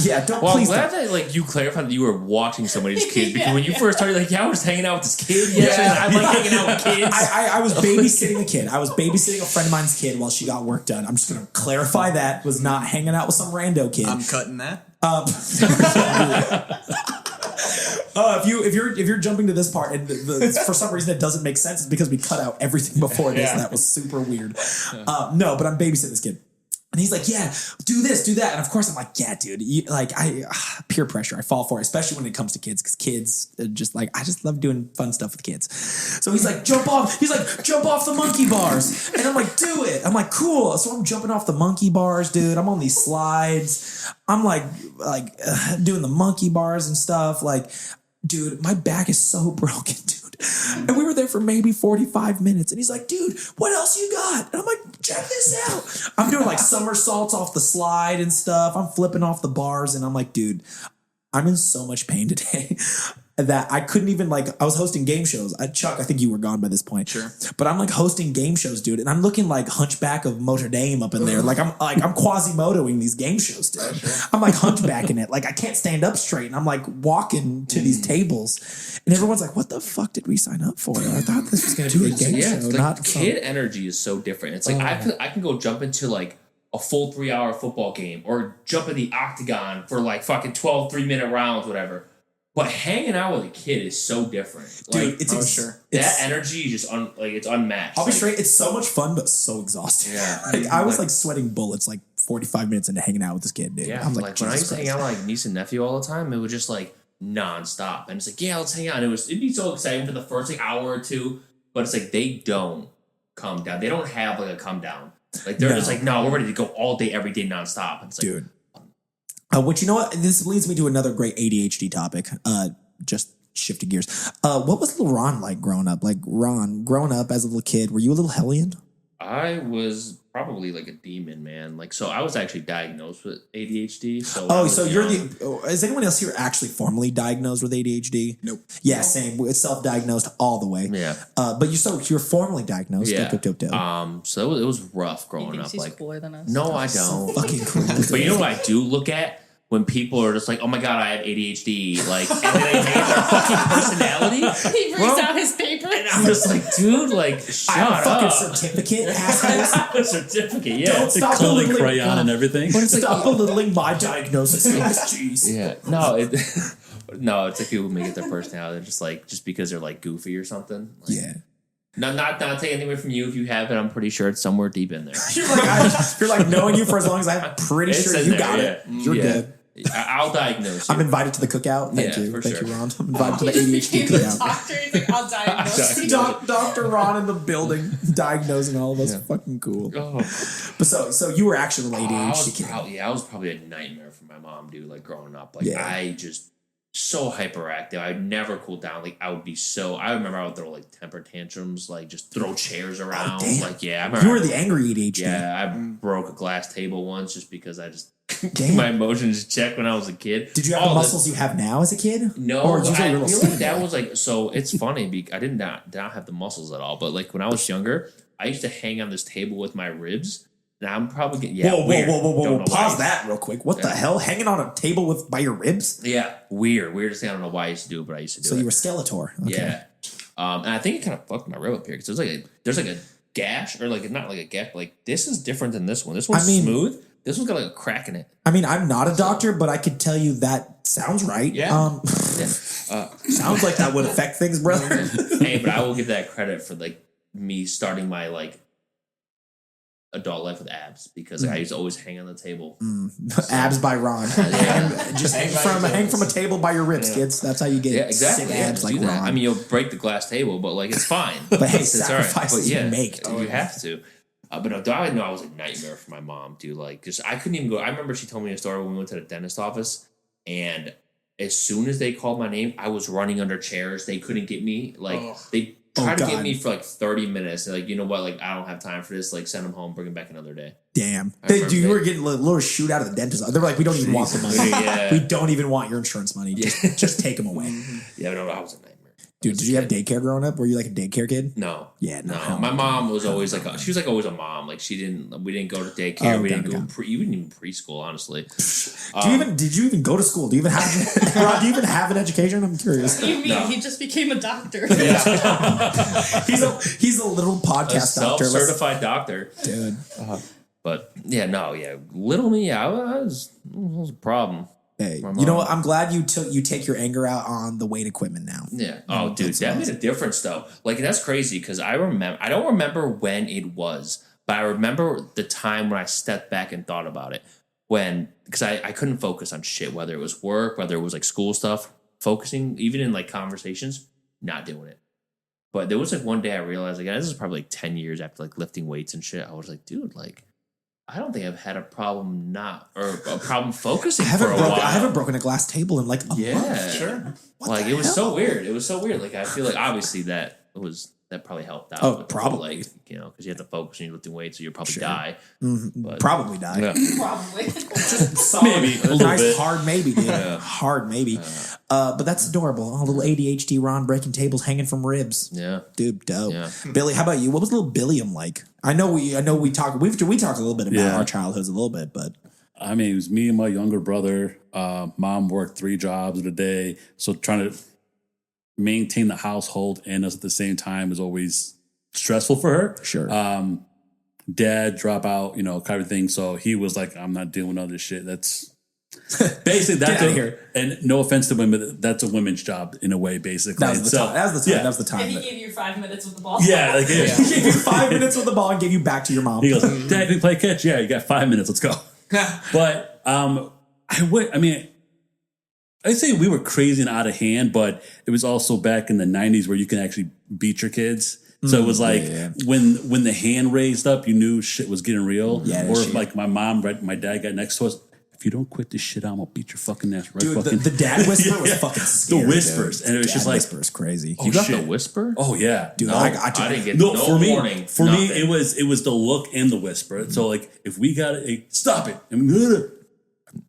Yeah, don't Well, I'm please glad don't. that you clarified that you were watching somebody's kid because when you first started, I was hanging out with this kid yesterday. I like hanging out with kids. I was babysitting a kid. I was babysitting a friend of mine's kid while she got work done. I'm just going to clarify that. Was not hanging out with some rando kid. I'm cutting that. If you're jumping to this part and for some reason it doesn't make sense, it's because we cut out everything before this. That was super weird. No, but I'm babysitting this kid. And he's like, yeah, do this, do that. And of course I'm like, yeah, dude, peer pressure. I fall for it, especially when it comes to kids, because kids are just I just love doing fun stuff with kids. So he's like, jump off. He's like, jump off the monkey bars. And I'm like, do it. I'm like, cool. So I'm jumping off the monkey bars, dude. I'm on these slides. I'm like doing the monkey bars and stuff. Like, dude, my back is so broken, dude. And we were there for maybe 45 minutes. And he's like, dude, what else you got? And I'm like, check this out. I'm doing somersaults off the slide and stuff. I'm flipping off the bars. And I'm like, dude, I'm in so much pain today that I couldn't even I was hosting game shows. Chuck, I think you were gone by this point. Sure. But I'm hosting game shows, dude. And I'm looking like Hunchback of Notre Dame up in there. I'm Quasimodoing these game shows, dude. Sure. I'm hunchbacking it. I can't stand up straight. And I'm walking to these tables. And everyone's like, what the fuck did we sign up for? I thought this was going to be a game show. Not kid energy is so different. It's I can go jump into a full 3-hour football game or jump in the octagon for fucking 12 3-minute rounds, whatever. But hanging out with a kid is so different. Dude, that energy is just it's unmatched. I'll be straight, it's so much fun, but so exhausting. Yeah. I was sweating bullets 45 minutes into hanging out with this kid, dude. Yeah, I'm when I used to Jesus hang out with niece and nephew all the time, it was just nonstop. And it's yeah, let's hang out. And it'd be so exciting for the first hour or two, but it's they don't come down. They don't have a come down. They're just no, we're ready to go all day, every day, nonstop. And it's dude. Which, you know what? This leads me to another great ADHD topic. Just shifting gears. What was little Ron like growing up? Ron, growing up as a little kid, were you a little hellion? I was probably a demon, man. So I was actually diagnosed with ADHD. So you're is anyone else here actually formally diagnosed with ADHD? Nope. Yeah, no. Same. It's self-diagnosed all the way. Yeah. But you're formally diagnosed. Yeah. Dope. So it was rough growing up. He's cooler than us. No, I don't. Fucking cool. But you know what I do look at? When people are just oh my God, I have ADHD, and then they name their fucking personality. He reads out his paper. And I'm just dude, shut I have a fucking up. certificate, assholes. A certificate, yeah. Don't stop coloring belittling crayon and everything. But stop belittling my diagnosis. Jeez. Yeah. No, it's people make it their personality. They're just just because they're goofy or something. Yeah. Not taking anything away from you if you have it. I'm pretty sure it's somewhere deep in there. You're like knowing you for as long as I'm pretty sure you got it. You're good. I'll diagnose you. I'm invited to the cookout. Thank you. Thank you, Ron. I'm invited to the ADHD cookout. Doctor, he's like, I'll diagnose you. Dr. Ron in the building diagnosing all of us. Fucking cool. But so you were actually an ADHD kid. I was probably a nightmare for my mom, dude. Like growing up, like I just so hyperactive. I'd never cool down. Like I would be so. I remember I would throw like temper tantrums, like just throw chairs around. Like I remember you were the angry ADHD. Yeah, I broke a glass table once just because I just. My emotions checked when I was a kid. Did you have the muscles you have now as a kid? No, or I feel like that was like so. It's funny because I did not have the muscles at all. But like when I was younger, I used to hang on this table with my ribs. Now I'm probably getting whoa! Pause that real quick. What the hell? Hanging on a table by your ribs? Yeah, weirdest thing. I don't know why I used to do it, but I used to do it. So you were Skeletor. Okay. Yeah, and I think it kind of fucked my rib up here because there's like a gash or like not like a gash. Like this is different than this one. This one's smooth. This one's got like a crack in it. I mean, I'm not a doctor, but I could tell you that sounds right. Yeah. Sounds like that would affect things, brother. Hey, but I will give that credit for like me starting my like adult life with abs because I used to always hang on the table. Abs by Ron. Just hang from a table by your ribs, kids. That's how you get sick abs like Ron. I mean, you'll break the glass table, but like it's fine. But hey, it's sacrifices you make. You have to. But no, I know I was a nightmare for my mom, dude. Like, just I couldn't even go. I remember she told me a story when we went to the dentist office, and as soon as they called my name, I was running under chairs. They couldn't get me. Like, they tried to get me for like 30 minutes. They're like, you know what? Like, I don't have time for this. Like, send them home, bring them back another day. Damn. You were getting a little shoot out of the dentist. They're like, we don't even want the money. We don't even want your insurance money. Just take them away. Yeah, no, I was a nightmare. Dude, did you have daycare growing up? Were you like a daycare kid? No. Yeah, no. My mom was always like, she was like always a mom. Like we didn't go to daycare. We didn't go even preschool, honestly. Did you even go to school? Do you even have, Rod, do you even have an education? I'm curious. What do you mean? No. He just became a doctor. Yeah. he's a little podcast doctor. Self-certified doctor. Dude. But little me, I was a problem. Hey, you know what? I'm glad you take your anger out on the weight equipment now. Yeah. Oh, dude, that made a difference though. Like that's crazy because I don't remember when it was, but I remember the time when I stepped back and thought about it. Because I couldn't focus on shit, whether it was work, whether it was like school stuff, focusing even in like conversations, not doing it. But there was like one day I realized like this is probably like 10 years after like lifting weights and shit. I was like, dude, like. I don't think I've had a problem focusing for a while. I haven't broken a glass table in like a month. Sure. Like it was so weird. It was so weird. Like I feel like obviously that probably helped out. Oh, probably. Like, because you have to focus when you're lifting weights, so you'll probably die. Mm-hmm. But, probably die. Yeah. Probably. Just maybe a nice bit. Hard maybe, dude. Hard maybe. But that's adorable. A little ADHD Ron breaking tables, hanging from ribs. Yeah, dude, dope. Yeah. Billy, how about you? What was little Billiam like? I know we talked a little bit about our childhoods a little bit, but I mean, it was me and my younger brother. Mom worked 3 jobs in a day, so trying to maintain the household and us at the same time is always stressful for her. Sure. Dad drop out, kind of thing. So he was like, I'm not dealing with all this shit. That's basically that's here. And no offense to women, that's a women's job in a way, basically. That was the time. And he gave you 5 minutes with the ball. Yeah, like he gave you 5 minutes with the ball and gave you back to your mom. He goes, Dad, can you play catch? Yeah, you got 5 minutes. Let's go. But I'd say we were crazy and out of hand, but it was also back in the 90s where you can actually beat your kids. So it was like when the hand raised up, you knew shit was getting real. Yeah, or if like my dad got next to us, if you don't quit this shit, I'm gonna beat your fucking ass. Right, dude, fucking the dad whisper was fucking scary. The whispers, dude. and it was just like whisper is crazy. You got the whisper? Oh yeah, dude. No, I didn't get for warning. For me, it was the look and the whisper. So like, if we got it, stop it. I'm gonna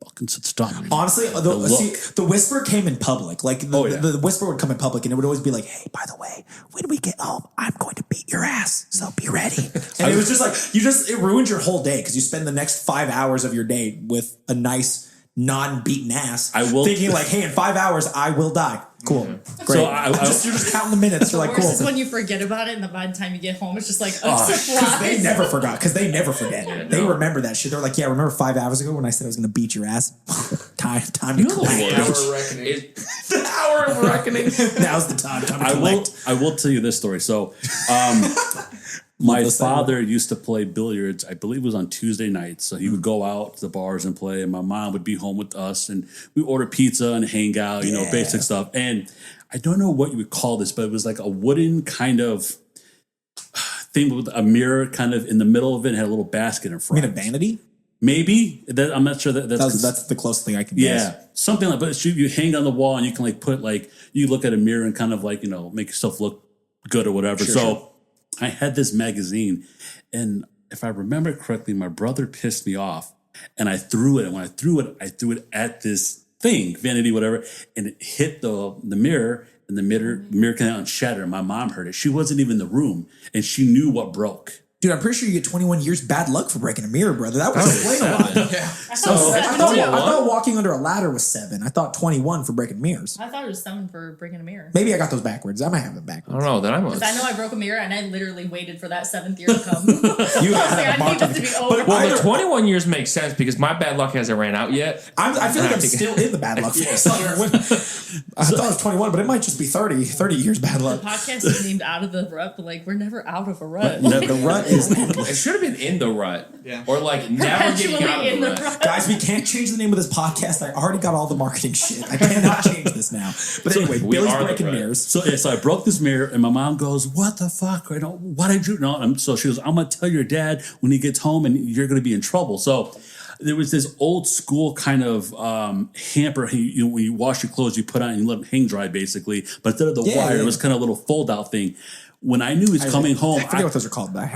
fucking said stop. Honestly, the whisper came in public. Like the whisper would come in public, and it would always be like, "Hey, by the way, when we get home, I'm going to beat your ass, so be ready." And it was just like it ruined your whole day because you spend the next 5 hours of your day with a nice non-beaten ass. I will thinking like, hey, in 5 hours I will die. Cool, great. So you're just counting the minutes. You're like, cool. This is when you forget about it, and by the time you get home, it's just like a Because surprise. they never forgot. Because they never forget. Yeah, They no. remember that shit. They're like, yeah, remember 5 hours ago when I said I was going to beat your ass? time to collect. Hour of reckoning. The hour of reckoning. Now's the time. Time to collect. I will tell you this story. So, my father used to play billiards. I believe it was on Tuesday nights. So he would go out to the bars and play, and my mom would be home with us, and we order pizza and hang out. You know, basic stuff. And I don't know what you would call this, but it was like a wooden kind of thing with a mirror kind of in the middle of it and had a little basket in front. You mean a vanity? Maybe. I'm not sure That's the closest thing I can guess. Yeah, something like. But you hang on the wall and you can like put like you look at a mirror and kind of like make yourself look good or whatever. Sure. I had this magazine, and if I remember correctly, my brother pissed me off, and I threw it. And when I threw it at this thing, vanity, whatever, and it hit the mirror, and the mirror came out and shattered. And my mom heard it. She wasn't even in the room, and she knew what broke. Dude, I'm pretty sure you get 21 years bad luck for breaking a mirror, brother. That would explain a lot. Yeah. I thought walking under a ladder was 7. I thought 21 for breaking mirrors. I thought it was 7 for breaking a mirror. Maybe I got those backwards. I might have them backwards. I don't know. Then I'm. Because I know I broke a mirror, and I literally waited for that 7th year to come. You I need this to be over. Well, the 21 years makes sense because my bad luck hasn't ran out yet. I feel like I'm still in the bad luck phase. I thought it was 21, but it might just be 30 years bad luck. The podcast is named Out of the Rut, but like we're never out of a rut. The rut is... It should have been in the rut. Yeah. Or like never getting out of the rut. Guys, we can't change the name of this podcast. I already got all the marketing shit. I cannot change this now. But anyway, Billy's breaking mirrors. So I broke this mirror, and my mom goes, "What the fuck? I don't. What did you know?" So she goes, "I'm gonna tell your dad when he gets home, and you're gonna be in trouble." So there was this old school kind of hamper. When you wash your clothes, you put on and you let them hang dry, basically. But instead of the wire, it was kind of a little fold out thing. When I knew he was coming home, I forget what those are called, but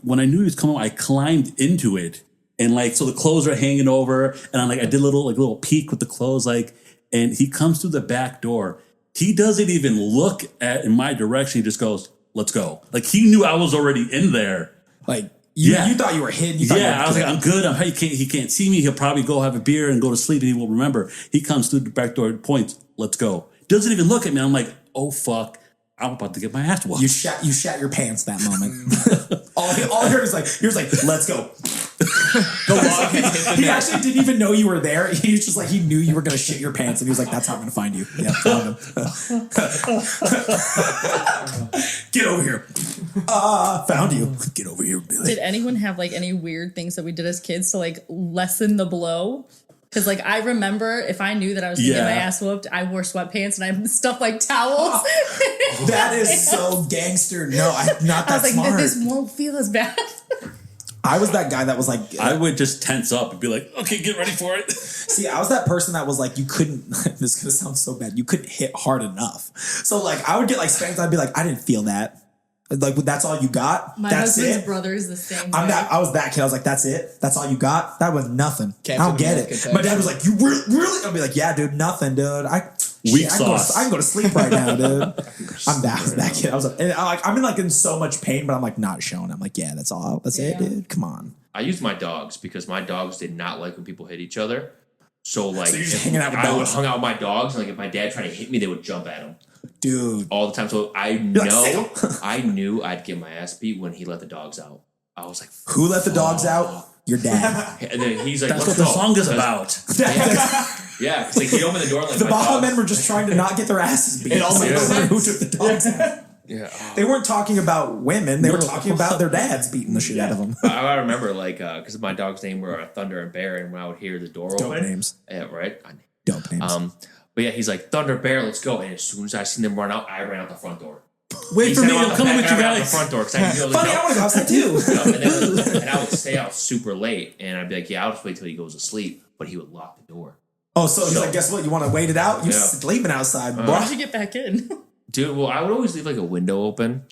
when I knew he was coming home, I climbed into it, and so the clothes are hanging over, and I did a little peek with the clothes, and he comes through the back door. He doesn't even look in my direction. He just goes, "Let's go." Like he knew I was already in there. You thought you were hidden. I was like, I'm good. He can't see me. He'll probably go have a beer and go to sleep, and he won't remember. He comes through the back door, points, "Let's go." Doesn't even look at me. I'm like, oh fuck. I'm about to get my ass whooped. You shat your pants that moment. all I heard was let's go. He actually didn't even know you were there. He was just like, he knew you were going to shit your pants, and he was like, that's how I'm going to find you. Yeah, found him. Get over here. Found you. Get over here, Billy. Did anyone have any weird things that we did as kids to lessen the blow? Because I remember if I knew that I was going to get my ass whooped, I wore sweatpants and I stuff towels. That is so gangster. No, I'm not that smart. I was like, this won't feel as bad. I was that guy that was like... I would just tense up and be like, okay, get ready for it. See, I was that person that was like, you couldn't... This is going to sound so bad. You couldn't hit hard enough. So I would get spanked. I'd be like, I didn't feel that. That's all you got? My that's husband's it? brother is the same. I was that kid. I was like, that's it? That's all you got? That was nothing. I don't get it. Captain My dad was like, you really? I'll be like, yeah, dude, nothing, dude. I can go to sleep right now, dude. I'm that kid. I was like, I'm in so much pain, but I'm not showing. I'm like, yeah, that's all. That's it, dude. Come on. I used my dogs because my dogs did not like when people hit each other. So you're just hanging out with I would dogs. hung out with my dogs, and if my dad tried to hit me, they would jump at him. Dude. All the time. So I knew I'd get my ass beat when he let the dogs out. I was like, who let the dogs out? Your dad. And then he's like, that's what the song is about. Yeah, because he'd open the door the Baja men were just trying to not get their asses beat. Who took the dogs out? Yeah, they weren't talking about women. They were talking about their dads beating the shit out of them. I remember because my dog's name were Thunder and Bear, and when I would hear the door open, names. Yeah, right. Dope names. But yeah, he's like, Thunder Bear, let's go. And as soon as I seen them run out, I ran out the front door. Wait for me, I'm coming with you guys. The front door, I Funny, I want to go outside too. And I would stay out super late, and I'd be like, yeah, I'll just wait till he goes to sleep. But he would lock the door. Oh, so he's like, guess what? You want to wait it out? You're sleeping outside. Why did you get back in? Dude, well, I would always leave a window open.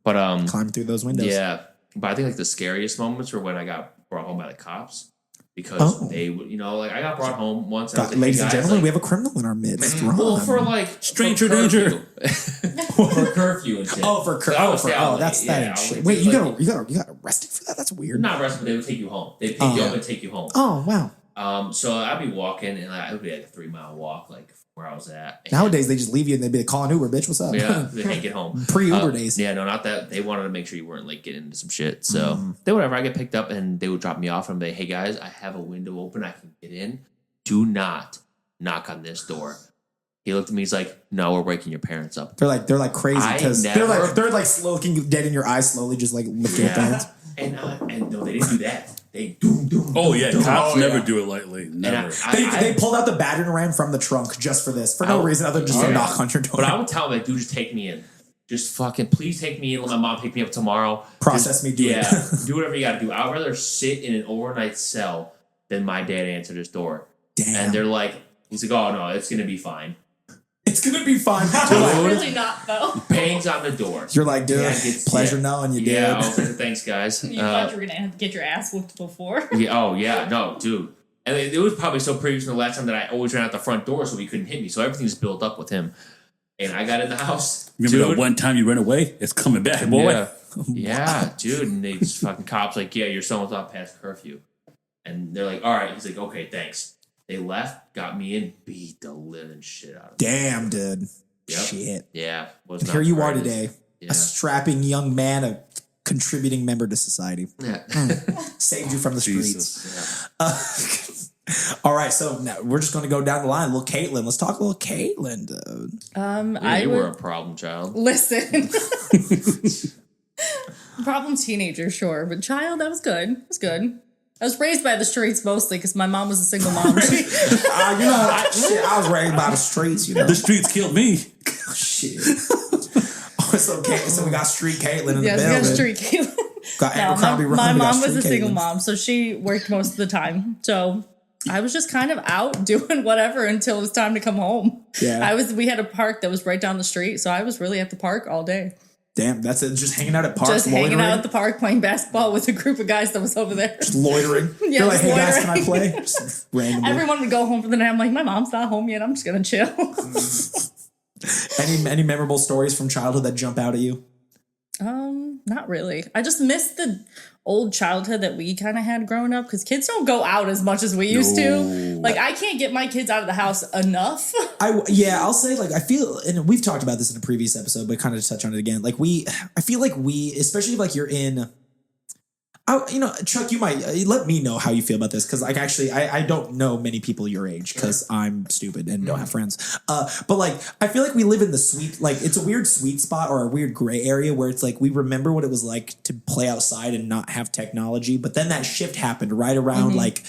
But climb through those windows. Yeah. But I think the scariest moments were when I got brought home by the cops. Because they would, I got brought home once. Ladies and gentlemen, we have a criminal in our midst. Well, for stranger danger, for curfew and shit. That's that shit. Wait, you got arrested for that? That's weird. Not arrested, but they would take you home. They'd pick you up and take you home. Oh wow. So I'd be walking, and it would be like a 3-mile walk, like where I was at. And Nowadays, they just leave you and they'd be like, call an Uber, bitch. What's up? yeah, they can't get home. Pre-Uber days. Yeah, no, not that. They wanted to make sure you weren't like getting into some shit. So then whenever I get picked up and they would drop me off and be like, hey guys, I have a window open. I can get in. Do not knock on this door. He looked at me. He's like, "No, we're waking your parents up." They're like crazy because they're like looking dead in your eyes, slowly, just like lifting up their hands. And no, they didn't do that. They doom. Oh yeah, cops never do it lightly. Never. They pulled out the battering ram from the trunk just for this, for no reason other than just to knock on your door. But I would tell them, like, dude, just take me in. Just fucking please take me in. Let my mom pick me up tomorrow. Process me, do it. Do whatever you got to do. I'd rather sit in an overnight cell than my dad answered his door. Damn. And they're like, he's like, oh no, it's gonna be fine. It's gonna be fine. Really not though. Bangs on the door. You're like, dude, pleasure knowing you, dude. Yeah, I was like, thanks, guys. You thought you were gonna have to get your ass whooped before. No, dude. And it was probably so previous from the last time that I always ran out the front door so he couldn't hit me. So everything's built up with him. And I got in the house. Remember that one time you ran away? It's coming back, boy. Yeah, dude. And they just fucking cops like, yeah, your son was off past curfew. And they're like, all right. He's like, okay, thanks. They left, got me in, beat the living shit out of me. Damn, dude. Yep. Shit. Yeah. And here you are today, a strapping young man, a contributing member to society. Yeah. Saved you from the streets. Yeah. All right, so now we're just going to go down the line. Little Caitlin. Let's talk a little Caitlin, dude. You were a problem child. Listen. Problem teenager, sure. But child, that was good. It was good. I was raised by the streets mostly because my mom was a single mom. I was raised by the streets, you know. The streets killed me. Shit. It's okay. So we got Street Caitlin in the building. Yeah, we got Street Caitlin. Got Abercrombie my mom was a Caitlin. single mom, so she worked most of the time. So I was just kind of out doing whatever until it was time to come home. Yeah. We had a park that was right down the street, so I was really at the park all day. Damn, that's it. Just hanging out at parks, just hanging out at the park playing basketball with a group of guys that was over there. Just loitering. Yeah, you're like, hey loitering. guys, can I play? Just randomly. Everyone would go home for the night. I'm like, my mom's not home yet. I'm just gonna chill. Any memorable stories from childhood that jump out at you? Not really. I just miss the old childhood that we kind of had growing up because kids don't go out as much as we used to. Like, I can't get my kids out of the house enough. I'll say, like, I feel, and we've talked about this in a previous episode, but kind of to touch on it again. Like, I feel like especially if like you're in, Chuck, you might let me know how you feel about this because, like, actually, I don't know many people your age because I'm stupid and don't have friends. But like, I feel like we live in the it's a weird sweet spot or a weird gray area where it's like we remember what it was like to play outside and not have technology, but then that shift happened right around like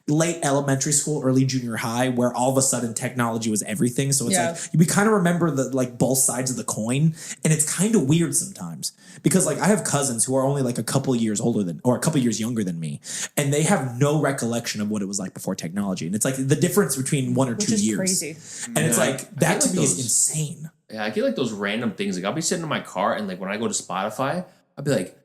late elementary school, early junior high, where all of a sudden technology was everything. So it's like we kind of remember the like both sides of the coin, and it's kind of weird sometimes because like I have cousins who are only like a couple years younger than me, and they have no recollection of what it was like before technology. And it's like the difference between 1 or 2 years. Crazy. And it's like that to me is insane. Yeah, I get like those random things. Like I'll be sitting in my car and like when I go to Spotify, I'll be like,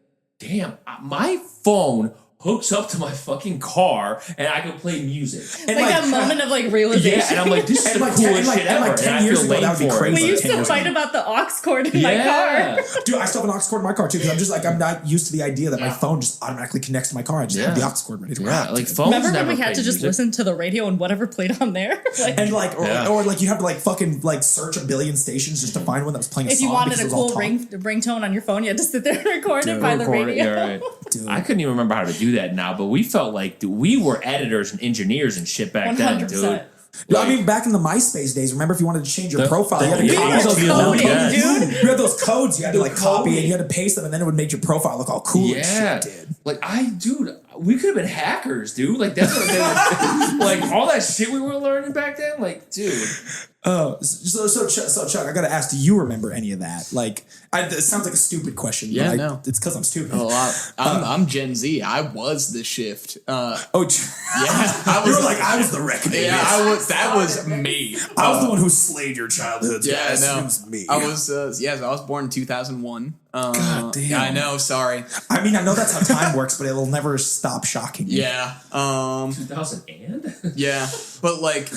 damn, my phone hooks up to my fucking car and I can play music. And like that moment of like realization. Yeah, and I'm like, this is the coolest shit ever. Like 10 years ago, that would be crazy. We used to fight about the aux cord in my car. Dude, I still have an aux cord in my car too because I'm just like, I'm not used to the idea that my phone just automatically connects to my car. I just have the aux cord ready to rock. Like phones remember when we had to just listen to the radio and whatever played on there? And like, or like you have to like fucking like search a billion stations just to find one that was playing a song. If you wanted a cool ringtone on your phone, you had to sit there and record it by the radio. Yeah, right. I couldn't even remember how to do that now, but we felt like we were editors and engineers and shit back 100%. then, dude. I mean, back in the MySpace days, remember if you wanted to change your profile, you had to copy those coding, dude. You had those codes you had to like copy and you had to paste them, and then it would make your profile look all cool and shit, dude. Like we could have been hackers, dude. Like that's what they were, like all that shit we were learning back then. Like, dude. Oh, so Chuck, I gotta ask, do you remember any of that? Like, it sounds like a stupid question. Yeah, but it's because I'm stupid. I'm Gen Z. I was the shift. Yeah, I was the reckoning. Yeah, that was me. I was the one who slayed your childhood. Yeah, yes, no, it was me. I was. I was born in 2001. God damn. Yeah, I know. Sorry. I mean, I know that's how time works, but it will never stop shocking me. Yeah. 2000 and yeah, but like.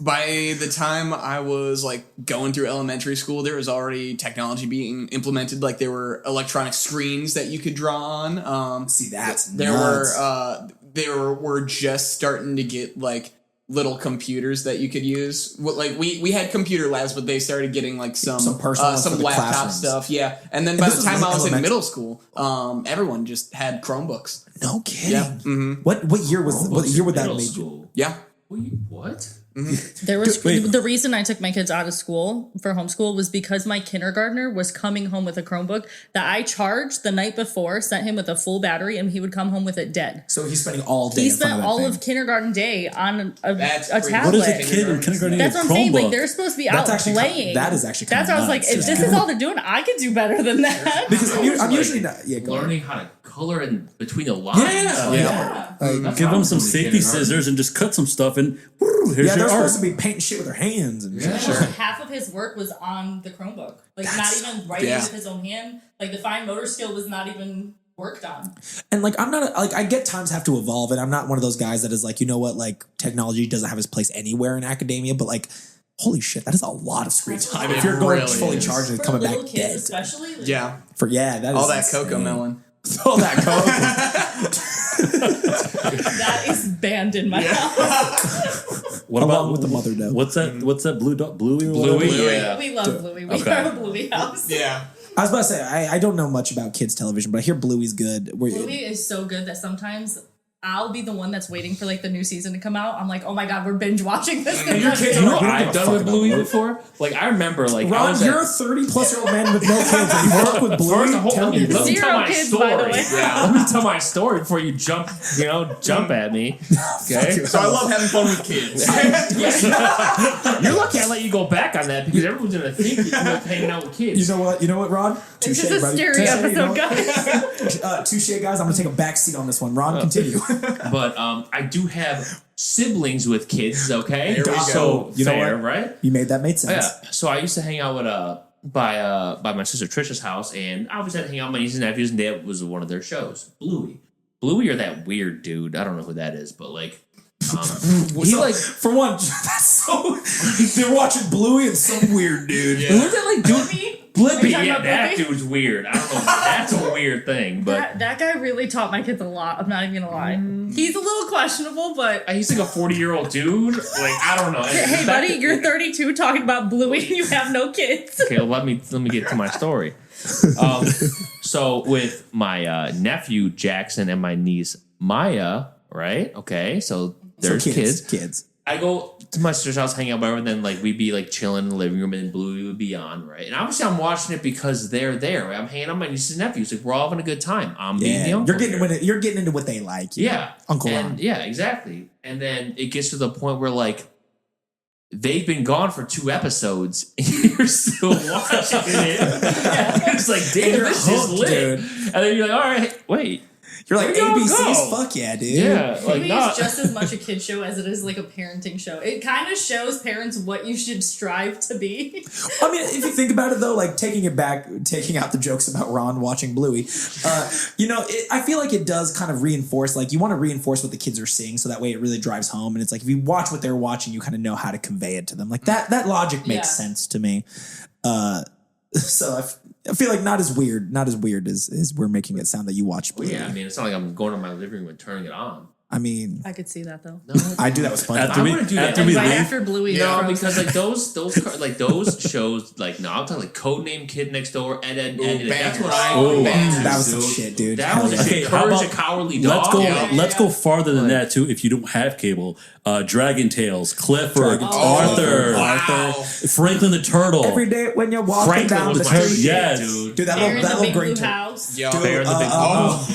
By the time I was like going through elementary school, there was already technology being implemented. Like there were electronic screens that you could draw on. See, that's there nuts. were they were just starting to get like little computers that you could use. Like we had computer labs, but they started getting like some personal some laptop classrooms. stuff. Yeah, and then by the time I was in elementary. middle school, everyone just had Chromebooks. No kidding. Yeah. Mm-hmm. What year would that Middle made you? school. Yeah. What? There was Wait. the reason I took my kids out of school for homeschool was because my kindergartner was coming home with a Chromebook that I charged the night before, sent him with a full battery, and he would come home with it dead. So he's spending all day. He in front spent that all thing. of kindergarten day on a That's tablet. What is a kid in kindergarten? That's what I'm saying. Like they're supposed to be out actually playing. that is actually That's why I was like, nuts. if this is all they're doing, I could do better than that. Because I'm like usually not. Yeah, go ahead. Learning how to color in between the lines. Yeah. That's Give how them I some was safety doing it. scissors and just cut some stuff and woo, here's Yeah, your they're art. supposed to be painting shit with their hands and Half of his work was on the Chromebook. Like not even writing with his own hand. Like the fine motor skill was not even worked on. And like I'm not like I get times have to evolve, and I'm not one of those guys that is like, you know what, like technology doesn't have its place anywhere in academia, but like holy shit, that is a lot of screen time. If you're going really fully is. charged and For coming little back kids dead. especially. Like, Yeah. That is All that insane. cocoa melon. All that coke. that is banned in my house. What Along about with the mother dough. What's that blue dog? Bluey or Bluey, whatever? yeah. We love Bluey. We Okay. have a Bluey house. Yeah. I was about to say I don't know much about kids television, but I hear Bluey's good. Bluey is so good that sometimes I'll be the one that's waiting for like the new season to come out. I'm like, oh my god, we're binge watching this. And your kids You are know like, what we don't I've give a done fuck with about Bluey Bluey. before? Like I remember, like I Ron, was you're a at, 30-plus-year-old man with no kids, and you work with Bluey. First, hold Tell on, me, let me Zero tell my kids, story. by the way. Let me tell my story before you jump at me. Okay, So I love having fun with kids. you're lucky I let you go back on that because everyone's gonna think you love hanging out with kids. You know what, Ron? This Touche, is a brother. scary Touche, episode, guys. Touche, guys. I'm gonna take a back seat on this one. Ron, continue. But I do have siblings with kids. Okay, There we go. so You know fair, what? right? You made that made sense. Yeah. So I used to hang out with by my sister Trisha's house, and I always had to hang out with my nieces and nephews, and that was one of their shows. Bluey, or that weird dude. I don't know who that is, but like. He So, like for one, that's so. They're watching Bluey and some weird dude. who's that like dude? Blippi? Are you Blippi, talking yeah, about that Blippi? dude's weird. I don't know. That's a weird thing, but That guy really taught my kids a lot. I'm not even gonna lie. He's a little questionable, but he's like a 40-year-old dude. Like I don't know. hey, Back buddy, to- you're 32 talking about Bluey and you have no kids. Okay, let me get to my story. So with my nephew Jackson and my niece Maya, right? Okay, so there's kids. I go to my sister's house, hang out, whatever, and then like we'd be like chilling in the living room, and then Bluey would be on, right? And obviously I'm watching it because they're there. Right? I'm hanging out with my nieces and nephews. Like we're all having a good time. I'm being the uncle. You're getting into what they like. you know? Yeah, Uncle and, Ron. Yeah, exactly. And then it gets to the point where like they've been gone for 2 episodes, and you're still watching it. It's like, damn, You're this is hooked, lit. dude. And then you're like, all right, wait. You're like Where'd y'all ABC's. go? Fuck yeah, dude. Yeah, like Bluey not. is just as much a kid show as it is like a parenting show. It kind of shows parents what you should strive to be. I mean, if you think about it though, like taking it back, taking out the jokes about Ron watching Bluey, I feel like it does kind of reinforce, like you want to reinforce what the kids are seeing, so that way it really drives home. And it's like if you watch what they're watching, you kind of know how to convey it to them. Like that logic makes sense to me. So I feel like not as weird as we're making it sound that you watch Bluey. Yeah, I mean, it's not like I'm going to my living room and turning it on. I mean, I could see that though. No, I do that with SpongeBob. After we, I wanna do that. after And we Right leave, after Bluey. No, frozen. because like those shows, like no, I'm talking like Codename Kid Next Door, Ed. Like, that's what I. Oh, that was some shit, dude. That was Hell a yeah. shit. Okay, how Courage about- a Cowardly Dog. let's go farther than that too. If you don't have cable, Dragon Tales, Clifford, Dragon Arthur, Wow. Franklin the Turtle. Every day when you're walking Franklin down was the my street, shit, Yes. dude. dude, that Bear in little the Big green Blue turtle. House. Yo. Bear in the Big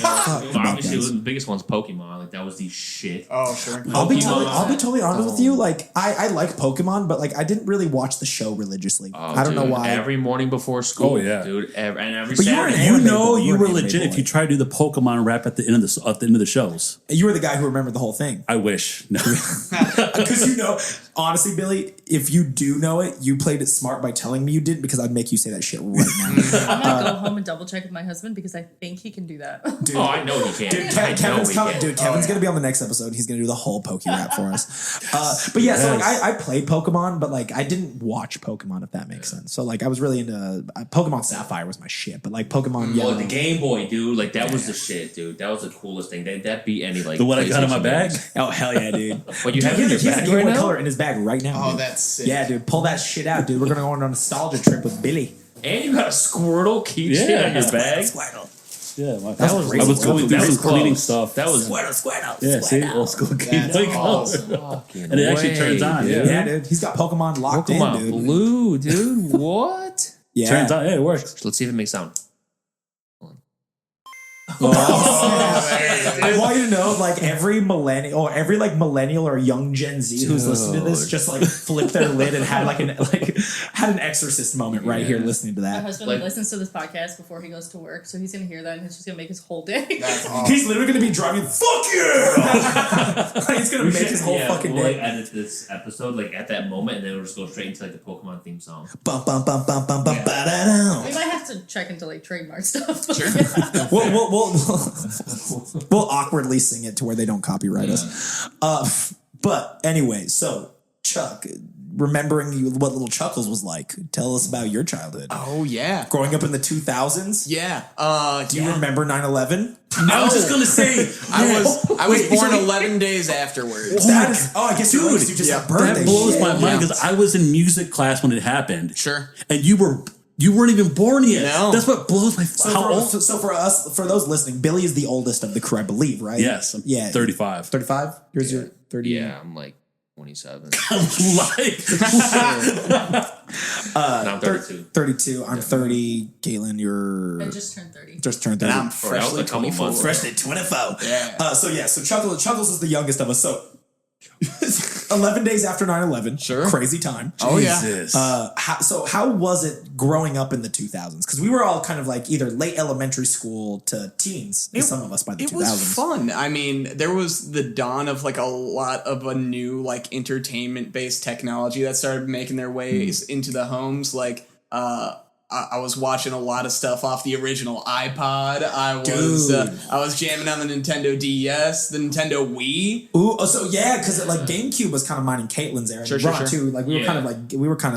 fuck, Obviously, guys. the biggest one's Pokemon. Like that was the shit. Oh, sure. I'll be Pokemon. totally honest with you. Like I like Pokemon, but like I didn't really watch the show religiously. Oh, I don't know dude, why. Every morning before school, Oh, yeah. dude. And every But you were an Saturday. You anime know boy. you You were were an anime legit boy. if you try to do the Pokemon rap at the end of the shows. You were the guy who remembered the whole thing I wish. No. because Honestly, Billy, if you do know it, you played it smart by telling me you did because I'd make you say that shit right now. I'm gonna go home and double check with my husband because I think he can do that. Dude, Oh, I know he can. Dude, Kevin's coming. Dude, Kevin's gonna be on the next episode. He's gonna do the whole Poke Rap for us. But yeah, so like I played Pokemon, but like I didn't watch Pokemon, if that makes sense. So like I was really into Pokemon Sapphire was my shit, but like Pokemon Yellow. Oh, the Game Boy, dude. Like that was the shit, dude. That was the coolest thing. That beat any like The one I got in my PlayStation bag? games. Oh hell yeah, dude! What you have in your He has bag a Game right Boy now? Color in his bag right now. Oh, dude. that's sick. Yeah, dude, pull that shit out, dude. We're gonna go on a nostalgia trip with Billy. And you got a Squirtle keychain on your bag. Squirtle. Yeah, That was I was going through That some was cleaning close. stuff. That was Squirtle. Yeah, see, old school Game That's Boy Color. awesome. fucking And it actually turns on, dude. Yeah, dude. He's got Pokemon locked Pokemon in, dude. Blue, dude. What? Yeah. Turns on, yeah, it works. Let's see if it makes sound. I want you to know, like every millennial or young Gen Z who's listening to this, just like flipped their lid and had had an exorcist moment right here listening to My that. husband Like- listens to this podcast before he goes to work, so he's gonna hear that and it's just gonna make his whole day. That's awesome. He's literally gonna be driving. Fuck yeah! Like, it's gonna make his whole fucking we'll, day. like, edit this episode like at that moment, and then we'll just go straight into like the Pokemon theme song. Bum bum bum bum bum bum Yeah. ba-da-dum. We might have to check into like trademark stuff. Sure. We'll awkwardly sing it to where they don't copyright us. But anyway, so Chuck, remembering what Little Chuckles was like, tell us about your childhood. Oh yeah. Growing up in the 2000s. Yeah. Do you remember 9/11? I was just gonna say, I was Wait, born so- 11 days afterwards. That is, I guess you Dude, just yeah, had birthday. that blows shit. my mind Yeah. because I was in music class when it happened. Sure. And you weren't even born yet. No. That's what blows my So how for, old? so for us, for those listening, Billy is the oldest of the crew, I believe, right? Yes, I'm 35. 35? Yours are 30? Yeah, I'm like 27. Like, No, I'm 32. 32. I'm 30. Caitlin, you're I just turned 30. just turned 30. And I'm Or that was freshly a couple 24. months. Freshly 24. Yeah. So Chuckles is the youngest of us. So 11 days after 9/11. Sure. Crazy time. Oh yeah. Jesus. How was it growing up in the 2000s? Because we were all kind of like either late elementary school to teens. Some of us by the It 2000s. was fun. I mean, there was the dawn of like a lot of a new like entertainment based technology that started making their ways into the homes. Like, I was watching a lot of stuff off the original iPod. I was jamming on the Nintendo DS, the Nintendo Wii. Ooh, so yeah, because like GameCube was kind of mine and Caitlin's era. Sure, Ron, sure. too. Like we were kind of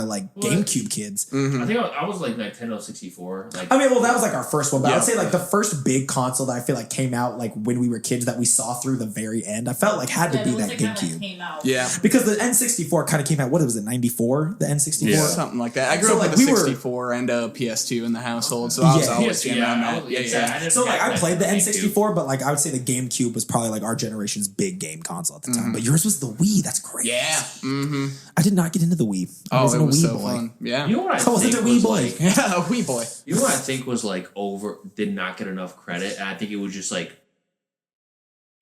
like GameCube kids. I think I was like Nintendo 64. Like, I mean, well, that was like our first one, but Yeah. I'd say like the first big console that I feel like came out like when we were kids that we saw through the very end. I felt like had to be that GameCube. came out. Yeah. Because the N64 kind of came out, what was it, 94? The N64? Yeah. Something like that. I grew So, up like, with a we were- 64 and a PS2 in the household, so I was Yeah. always jamming on that. So like I played the N64, but like I would say the GameCube was probably like our generation's big game console at the time. But yours was the Wii. That's great. Yeah. Mm-hmm. I did not get into the Wii. I Oh, wasn't it a was Wii so boy. fun. Yeah. You know what I wasn't think a Wii was boy. like? Yeah, a wee boy. You know what I think was like did not get enough credit, and I think it was just like,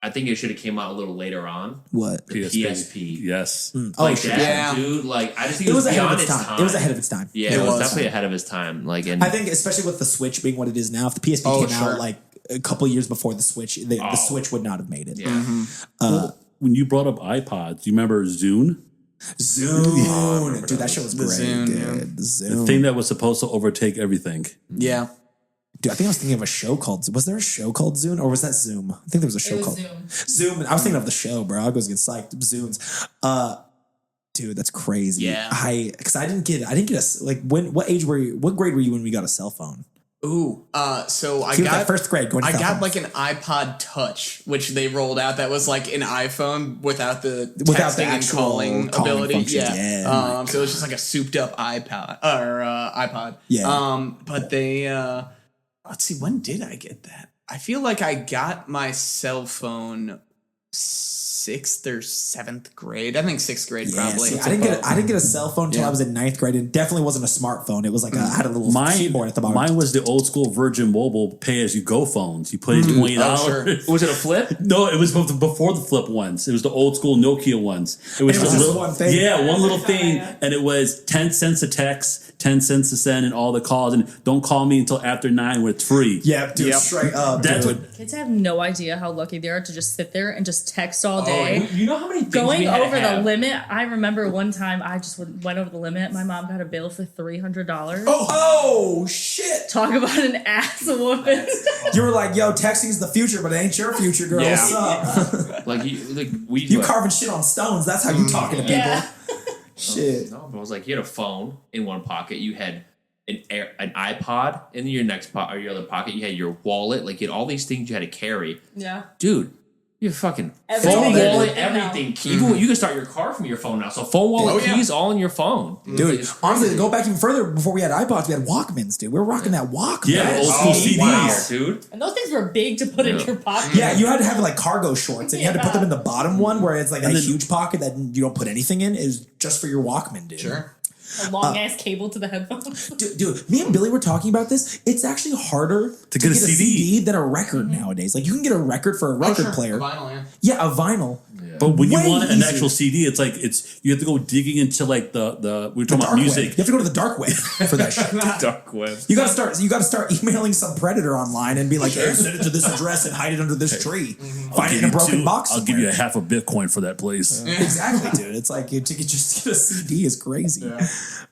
I think it should have came out a little later on. What? The PSP. Yes. Oh, Like shit. that, Yeah. dude. Like I just think It was ahead of beyond its time. time. It was ahead of its time. Yeah, It it was was. definitely ahead of his time. Like, and I think especially with the Switch being what it is now, if the PSP Oh, came sure. out like a couple years before the Switch, the Switch would not have made it. yeah. When you brought up iPods, do you remember Zune? Zune. Dude, that shit was The great. Zune, Dude. The Zune. thing that was supposed to overtake everything. Yeah. Dude, I think I was thinking of a show called. Was there a show called Zune, or was that Zoom? I think there was a show It was called Zoom. Zoom. I was thinking of the show, bro. I was getting psyched. Zunes. Dude, that's crazy. Yeah. Because I didn't get a like what grade were you when we got a cell phone? Ooh. So I He was got at first grade. Going to I cell got phones. like an iPod Touch, which they rolled out. That was like an iPhone without the Without the texting and actual calling calling ability. functions, yeah. So it was just like a souped up iPod. Yeah. But they let's see, when did I get that? I feel like I got my cell phone 6th or 7th grade. I think 6th grade probably. See, I didn't get a cell phone until Yeah. I was in 9th grade. It definitely wasn't a smartphone. It was like I had a little keyboard at the bottom. Mine was the old school Virgin Mobile pay as you go phones. You pay $20. Oh, sure. Was it a flip? No, it was before the flip ones. It was the old school Nokia ones. It was, And it was a just little, one thing. Yeah, one little thing, and it was 10 cents a text, 10 cents to send, and all the calls. And don't call me until after 9 when it's free. Yeah, dude, Yep. straight up. That's dude. what. Kids have no idea how lucky they are to just sit there and just just text all day. You know how many things Going we had to over the have? limit. I remember one time I just went over the limit. My mom got a bill for $300. Oh shit! Talk about an ass whooping. You were like, "Yo, texting's the future, but it ain't your future, girl. Yeah. What's up?" you carving shit on stones. That's how you talking to people. Yeah. Shit. No, but it was like you had a phone in one pocket. You had an iPod in your next or your other pocket. You had your wallet. Like you had all these things you had to carry. Yeah. Dude, you have fucking Everything phone, is wallet, in now. everything. Even you can start your car from your phone now. So phone, wallet, keys, all in your phone. Dude, It's honestly, to go back even further, before we had iPods, we had Walkmans, dude. We were rocking that Walkman. Yeah, old school CDs. Wow, dude. And those things were big to put in your pocket. Yeah, you had to have like cargo shorts, and you had to put them in the bottom one where it's like a huge pocket that you don't put anything in. Is just for your Walkman, dude. Sure. A long ass cable to the headphones. Dude, me and Billy were talking about this. It's actually harder to get a CD than a record nowadays. Like you can get a record for a record player. A vinyl, yeah. Yeah, a vinyl. Yeah. But when you Way want an easier. actual CD, it's like you have to go digging into like the we were The talking dark about music. web. You have to go to the dark web for that shit. Dark web. You gotta start emailing some predator online and be like, hey, send it to this address and hide it under this tree. Find it in a broken box. I'll give you a half a Bitcoin for that place. Exactly, dude. It's like to just get a CD is crazy. Yeah.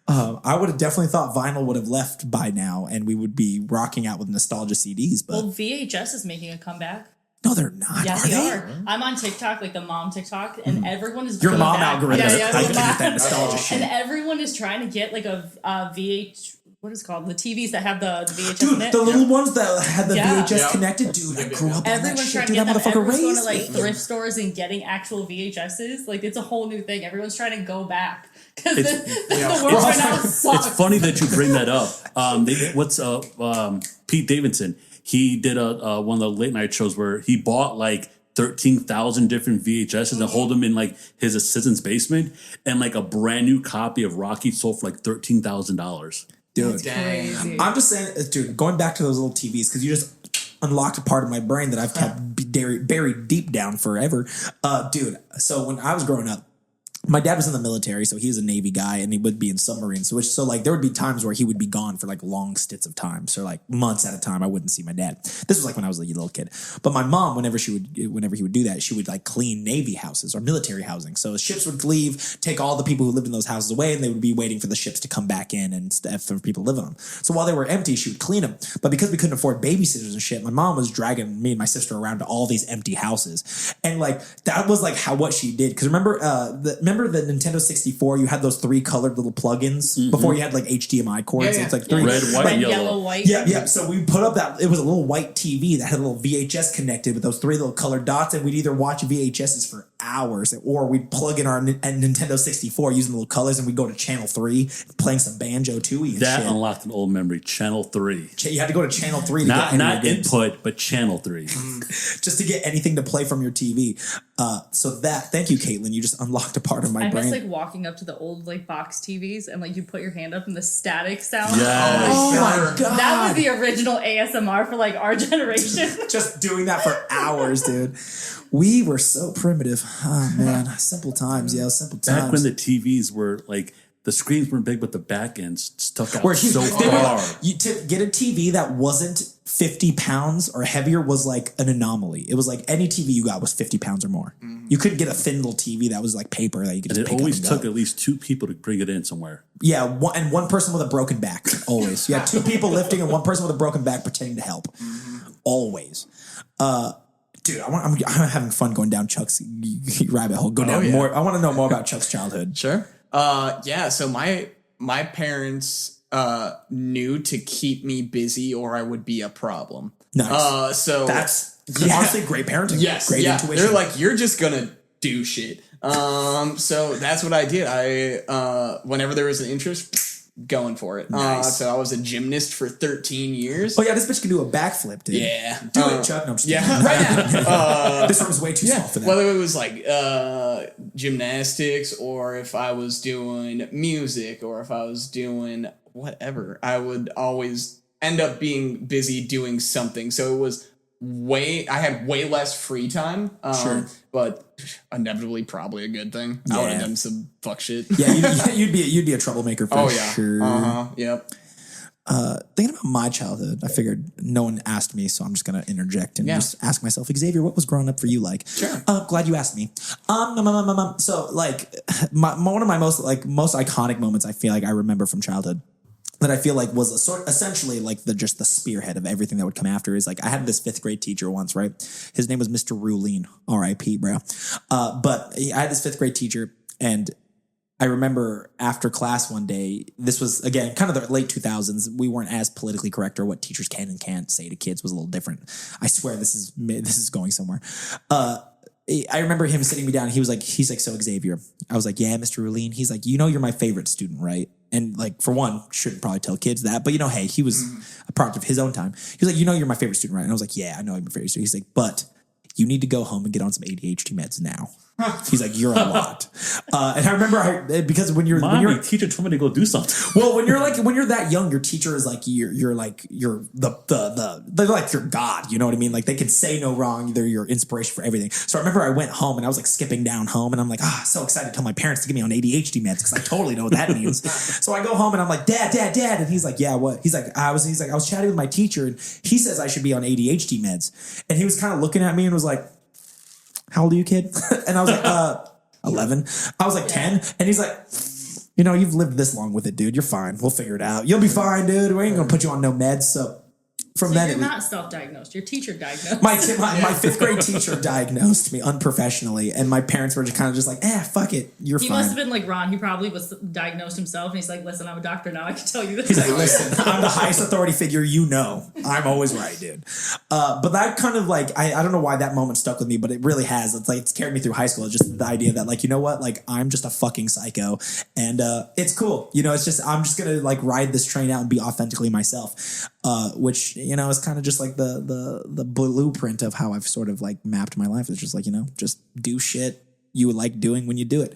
I would have definitely thought vinyl would have left by now, and we would be rocking out with nostalgia CDs. But Well, VHS is making a comeback. no, they're not. Yeah, are they they? are. I'm on TikTok, like the mom TikTok, and everyone is Your going mom back. algorithm is Yeah, hyping the with that mom. nostalgia shit. And everyone is trying to get like a VH. What is it called? The TVs that have the VHS Dude, in it. the little ones that had the Yeah. VHS Yeah. connected, dude, I grew up on that Everyone's shit. trying to Dude, get that them. motherfucker Everyone's going raised to like me. thrift stores and getting actual VHSs. Like it's a whole new thing. Everyone's trying to go back because the world right now sucks. It's funny that you bring that up. Pete Davidson? He did one of the late night shows where he bought like 13,000 different VHSs and hold them in like his assistant's basement, and like a brand new copy of Rocky sold for like $13,000. Dude, Dang. I'm just saying, dude, going back to those little TVs, because you just unlocked a part of my brain that I've kept buried deep down forever. Dude, so when I was growing up, my dad was in the military, so he was a Navy guy, and he would be in submarines. So like there would be times where he would be gone for like long stints of time, so like months at a time. I wouldn't see my dad. This was like when I was a little kid. But my mom, whenever he would do that, she would like clean Navy houses or military housing. So ships would leave, take all the people who lived in those houses away, and they would be waiting for the ships to come back in and for people to live on them. So while they were empty, she would clean them. But because we couldn't afford babysitters and shit, my mom was dragging me and my sister around to all these empty houses, and like that was like what she did. Because remember the Nintendo 64, you had those 3 colored little plugins before you had like HDMI cords. Yeah, It's like yeah. 3 Red, white, Red, yellow. yellow, white. Yeah. So we put up that it was a little white TV that had a little VHS connected with those 3 little colored dots, and we'd either watch VHSs for hours, or we'd plug in our Nintendo 64 using the little colors, and we'd go to channel 3 playing some Banjo Tooie and That shit. unlocked an old memory. Channel 3. You had to go to channel 3 to Not get any games. input, but channel 3. Just to get anything to play from your TV. Thank you, Caitlin. You just unlocked a part of my I brain. miss like walking up to the old like box TVs and like you put your hand up and the static sound. Yes. Oh my god. That was the original ASMR for like our generation. Just doing that for hours, dude. We were so primitive. Oh man, simple times, simple times. Back when the TVs were like, the screens weren't big, but the back ends stuck out Where huge. so They were far. like- to get a TV that wasn't 50 pounds or heavier was like an anomaly. It was like any TV you got was 50 pounds or more. You couldn't get a thin little TV that was like paper that you could And just it pick always up and took go. at least 2 people to bring it in somewhere. Yeah, one person with a broken back. Always. You had 2 people lifting and one person with a broken back pretending to help. Always. Dude, I'm having fun going down Chuck's rabbit hole. Go down more. I want to know more about Chuck's childhood. Sure. So my parents knew to keep me busy or I would be a problem. Nice. So That's honestly great parenting. yes, Great yeah. intuition. They're like, you're just gonna do shit. So that's what I did. I whenever there was an interest, going for it. Nice. So I was a gymnast for 13 years. Oh yeah, this bitch can do a backflip, dude. Yeah. Do it, Chuck. No, I'm just Yeah, kidding. right now. This room's way too small for that. Whether it was like gymnastics or if I was doing music or if I was doing whatever, I would always end up being busy doing something. So it was I had way less free time. Sure. But inevitably probably a good thing. I would have Yeah. done some fuck shit. Yeah, you'd be a troublemaker for Oh yeah. sure. Yep. thinking about my childhood, I figured no one asked me, so I'm just going to interject and just ask myself, Xavier, what was growing up for you like? Sure. Glad you asked me. So like one of my most iconic moments I feel like I remember from childhood that I feel like was essentially like the spearhead of everything that would come after is like I had this 5th grade teacher once, right? His name was Mr. Rulene, R.I.P. bro. But I had this 5th grade teacher, and I remember after class one day, this was again kind of the late 2000s. We weren't as politically correct, or what teachers can and can't say to kids was a little different. I swear this is going somewhere. I remember him sitting me down. He's like, so Xavier. I was like, yeah, Mr. Rulene. He's like, you're my favorite student, right? And like, for one, shouldn't probably tell kids that, but hey, he was a product of his own time. He was like, you're my favorite student, right? And I was like, yeah, I know I'm your favorite student. He's like, but you need to go home and get on some ADHD meds now. He's like, you're a lot. And I remember because when you're teacher told me to go do something. Well, when you're that young, your teacher is like, you're they're like your God. You know what I mean? Like they can say no wrong. They're your inspiration for everything. So I remember I went home and I was like skipping down home and I'm like, so excited to tell my parents to get me on ADHD meds because I totally know what that means. So I go home and I'm like, Dad. And he's like, yeah, what? He's like, I was chatting with my teacher and he says I should be on ADHD meds. And he was kind of looking at me and was like, how old are you, kid? And I was like, 11. I was like 10. And he's like, you've lived this long with it, dude. You're fine. We'll figure it out. You'll be fine, dude. We ain't going to put you on no meds. So from then, you're not self-diagnosed. Your teacher diagnosed. My 5th grade teacher diagnosed me unprofessionally, and my parents were just kind of just like, fuck it, you're fine. He must have been like Ron. He probably was diagnosed himself, and he's like, listen, I'm a doctor now. I can tell you this. He's like, listen, I'm the highest authority figure. I'm always right, dude. But that kind of like, I don't know why that moment stuck with me, but it really has. It's like it's carried me through high school. It's just the idea that like, you know what, like I'm just a fucking psycho, and it's cool. It's just I'm just gonna like ride this train out and be authentically myself, which is kind of just like the blueprint of how I've sort of like mapped my life. It's just like, just do shit you would like doing when you do it.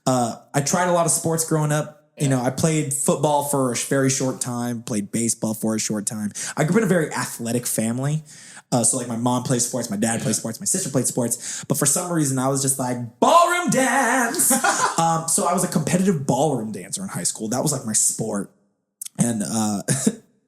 I tried a lot of sports growing up. I played football for a very short time, played baseball for a short time. I grew up in a very athletic family. So like my mom plays sports, my dad plays sports, my sister played sports. But for some reason I was just like, ballroom dance. So I was a competitive ballroom dancer in high school. That was like my sport. And,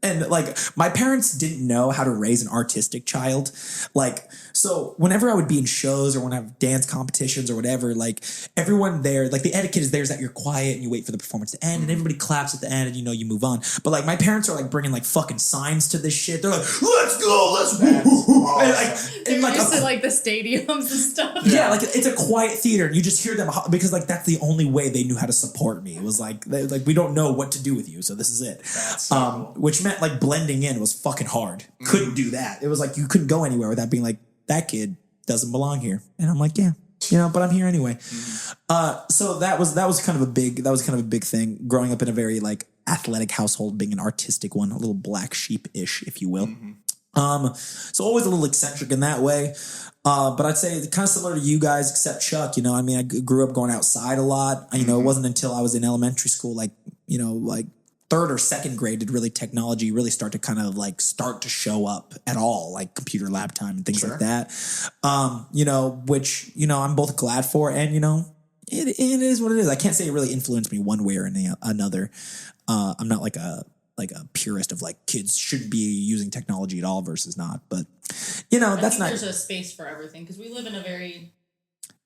and like my parents didn't know how to raise an artistic child. Like, so whenever I would be in shows or when I have dance competitions or whatever, like everyone there, like the etiquette is there is that you're quiet and you wait for the performance to end and everybody claps at the end and you move on. But like my parents are like bringing like fucking signs to this shit. They're like, let's go, let's woo. And like used to like the stadiums and stuff. Yeah, like it's a quiet theater and you just hear them because like that's the only way they knew how to support me. It was like we don't know what to do with you, so this is it. Which meant like blending in was fucking hard. Couldn't do that. It was like you couldn't go anywhere without being like, that kid doesn't belong here. And I'm like, yeah, but I'm here anyway. So that was kind of a big thing growing up in a very like athletic household, being an artistic one, a little black sheep-ish, if you will. So always a little eccentric in that way. But I'd say kind of similar to you guys, except Chuck, I grew up going outside a lot. It wasn't until I was in elementary school, like 3rd or 2nd grade did really technology really start to kind of like start to show up at all, like computer lab time and things like that. Which, I'm both glad for and, it is what it is. I can't say it really influenced me one way or another. I'm not like a purist of like kids should be using technology at all versus not, but that's not. There's a space for everything because we live in a very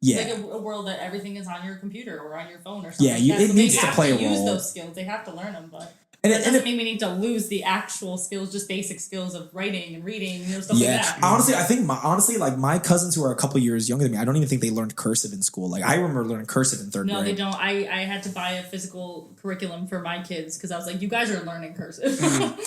like a world that everything is on your computer or on your phone or something. Yeah, it needs to play a role. They have to use those skills. They have to learn them, but it doesn't mean we need to lose the actual skills, just basic skills of writing and reading, stuff like that. Honestly, I think my cousins who are a couple years younger than me, I don't even think they learned cursive in school. Like I remember learning cursive in 3rd grade. No, they don't. I had to buy a physical curriculum for my kids because I was like, you guys are learning cursive.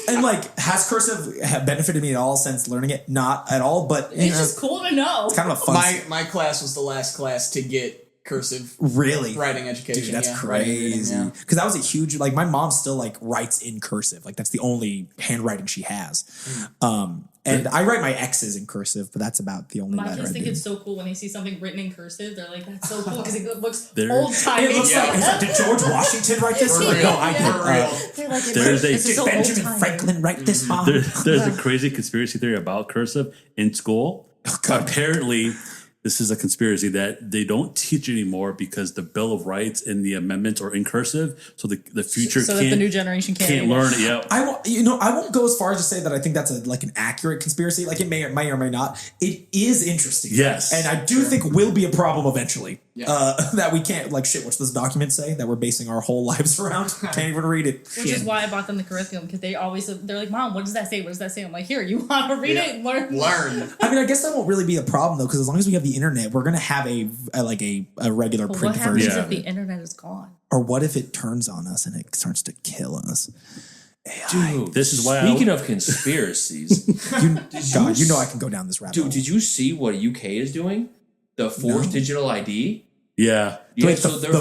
And like, has cursive benefited me at all since learning it? Not at all, but it's just cool to know. It's kind of a fun. My class was the last class to get cursive writing education. Dude, that's crazy. Because that was a huge, like my mom still like writes in cursive. Like that's the only handwriting she has. And I write my X's in cursive, but that's about the only letter I do. My kids think it's so cool when they see something written in cursive. They're like, that's so cool because it looks old-timey. It looks like, did George Washington write this? No, I did. Did Benjamin Franklin write this, Mom? There's a crazy conspiracy theory about cursive in school. Apparently, this is a conspiracy that they don't teach anymore because the Bill of Rights and the amendments are in cursive, so the future so that the new generation can't learn it. Yeah, I won't go as far as to say that I think that's an accurate conspiracy. Like it may or may not. It is interesting. Yes, and I do think will be a problem eventually. That we can't like shit. What's this document say that we're basing our whole lives around? Can't even read it. Which is why I bought them the curriculum, because they're like, Mom, what does that say? What does that say? I'm like, here, you want to read it and learn? I mean, I guess that won't really be a problem though, because as long as we have the internet, we're gonna have a regular print What happens version. if the internet is gone? Or what if it turns on us and it starts to kill us? Dude, this is why. Speaking of conspiracies, you know I can go down this rabbit hole. Dude, did you see what UK is doing? The forced digital ID. Yeah. Wait, so they're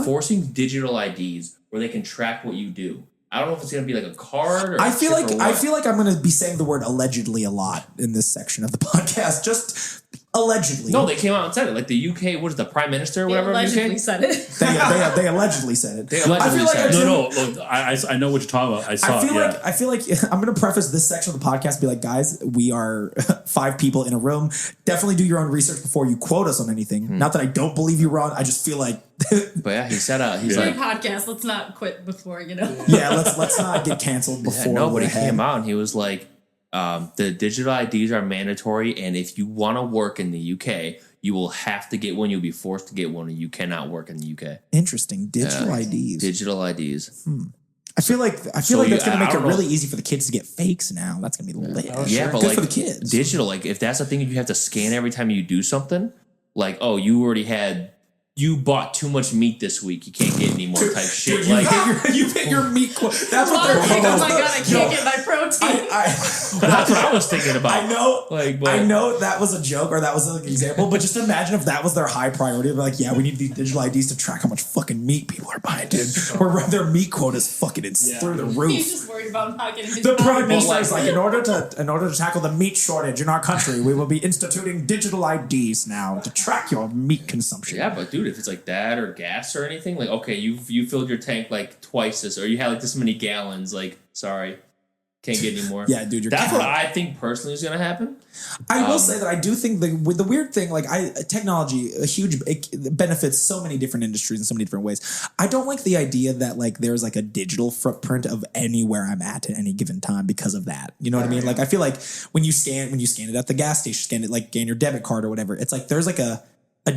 forcing digital IDs where they can track what you do. I don't know if it's gonna be like a card or I feel like I'm gonna be saying the word allegedly a lot in this section of the podcast. Just allegedly. No, they came out and said it. Like the UK, what is the Prime Minister or They whatever? allegedly UK? said it. They allegedly said it. They allegedly I feel like said it. No. Look, I know what you're talking about. I feel like I'm going to preface this section of the podcast and be like, guys, we are 5 people in a room. Definitely do your own research before you quote us on anything. Not that I don't believe you, Ron. I just feel like. But yeah, he said he's Like like podcast. Let's not quit before let's not get canceled before. Nobody came out and he was like, the digital IDs are mandatory, and if you want to work in the UK, you will have to get one. You'll be forced to get one, and you cannot work in the UK. Interesting. Digital IDs. Digital IDs. I feel like that's going to make it really easy for the kids to get fakes now. That's going to be lit. Yeah, but good like for the kids. Digital, like if that's a thing you have to scan every time you do something, like you bought too much meat this week, you can't get any more type shit. Dude, you hit your meat. That's what they're. Oh my god, I can't get my protein. That's what I was thinking about. I know. Like, I know that was a joke or that was an example, but just imagine if that was their high priority. They're like, yeah, we need these digital IDs to track how much fucking meat people are buying, dude. Or their meat quota is fucking through the roof. He's just worried about not getting his The Prime money. Minister is like, in order to tackle the meat shortage in our country, we will be instituting digital IDs now to track your meat consumption. Yeah, but dude, if it's like that or gas or anything, like okay, you filled your tank like twice this, or you had like this many gallons, like sorry, can't get any more. Yeah, dude, that's what I think personally is going to happen. I will say that I do think with the weird thing, like technology, it benefits so many different industries in so many different ways. I don't like the idea that like there's like a digital footprint of anywhere I'm at any given time because of that. You know what I mean? Like I feel like when you scan it at the gas station, scan your debit card or whatever, it's like there's like a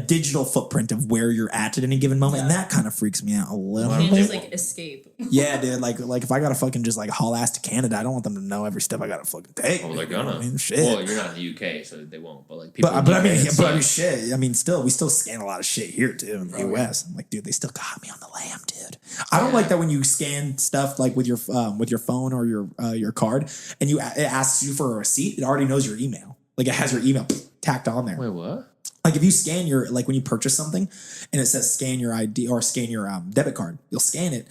digital footprint of where you're at any given moment, and that kind of freaks me out a little You bit. can't just like escape. Yeah, dude. Like if I gotta fucking just like haul ass to Canada, I don't want them to know every step I gotta fucking take. Well, they're gonna. I mean, shit. Well, you're not in the UK, so they won't. But like people. But I mean, shit. I mean, we still scan a lot of shit here too in the US. I'm like, dude, they still got me on the lam, dude. I don't like that when you scan stuff like with your phone or your card, and it asks you for a receipt. It already knows your email. Like it has your email tacked on there. Wait, what? Like if you scan when you purchase something and it says scan your ID or scan your debit card, you'll scan it.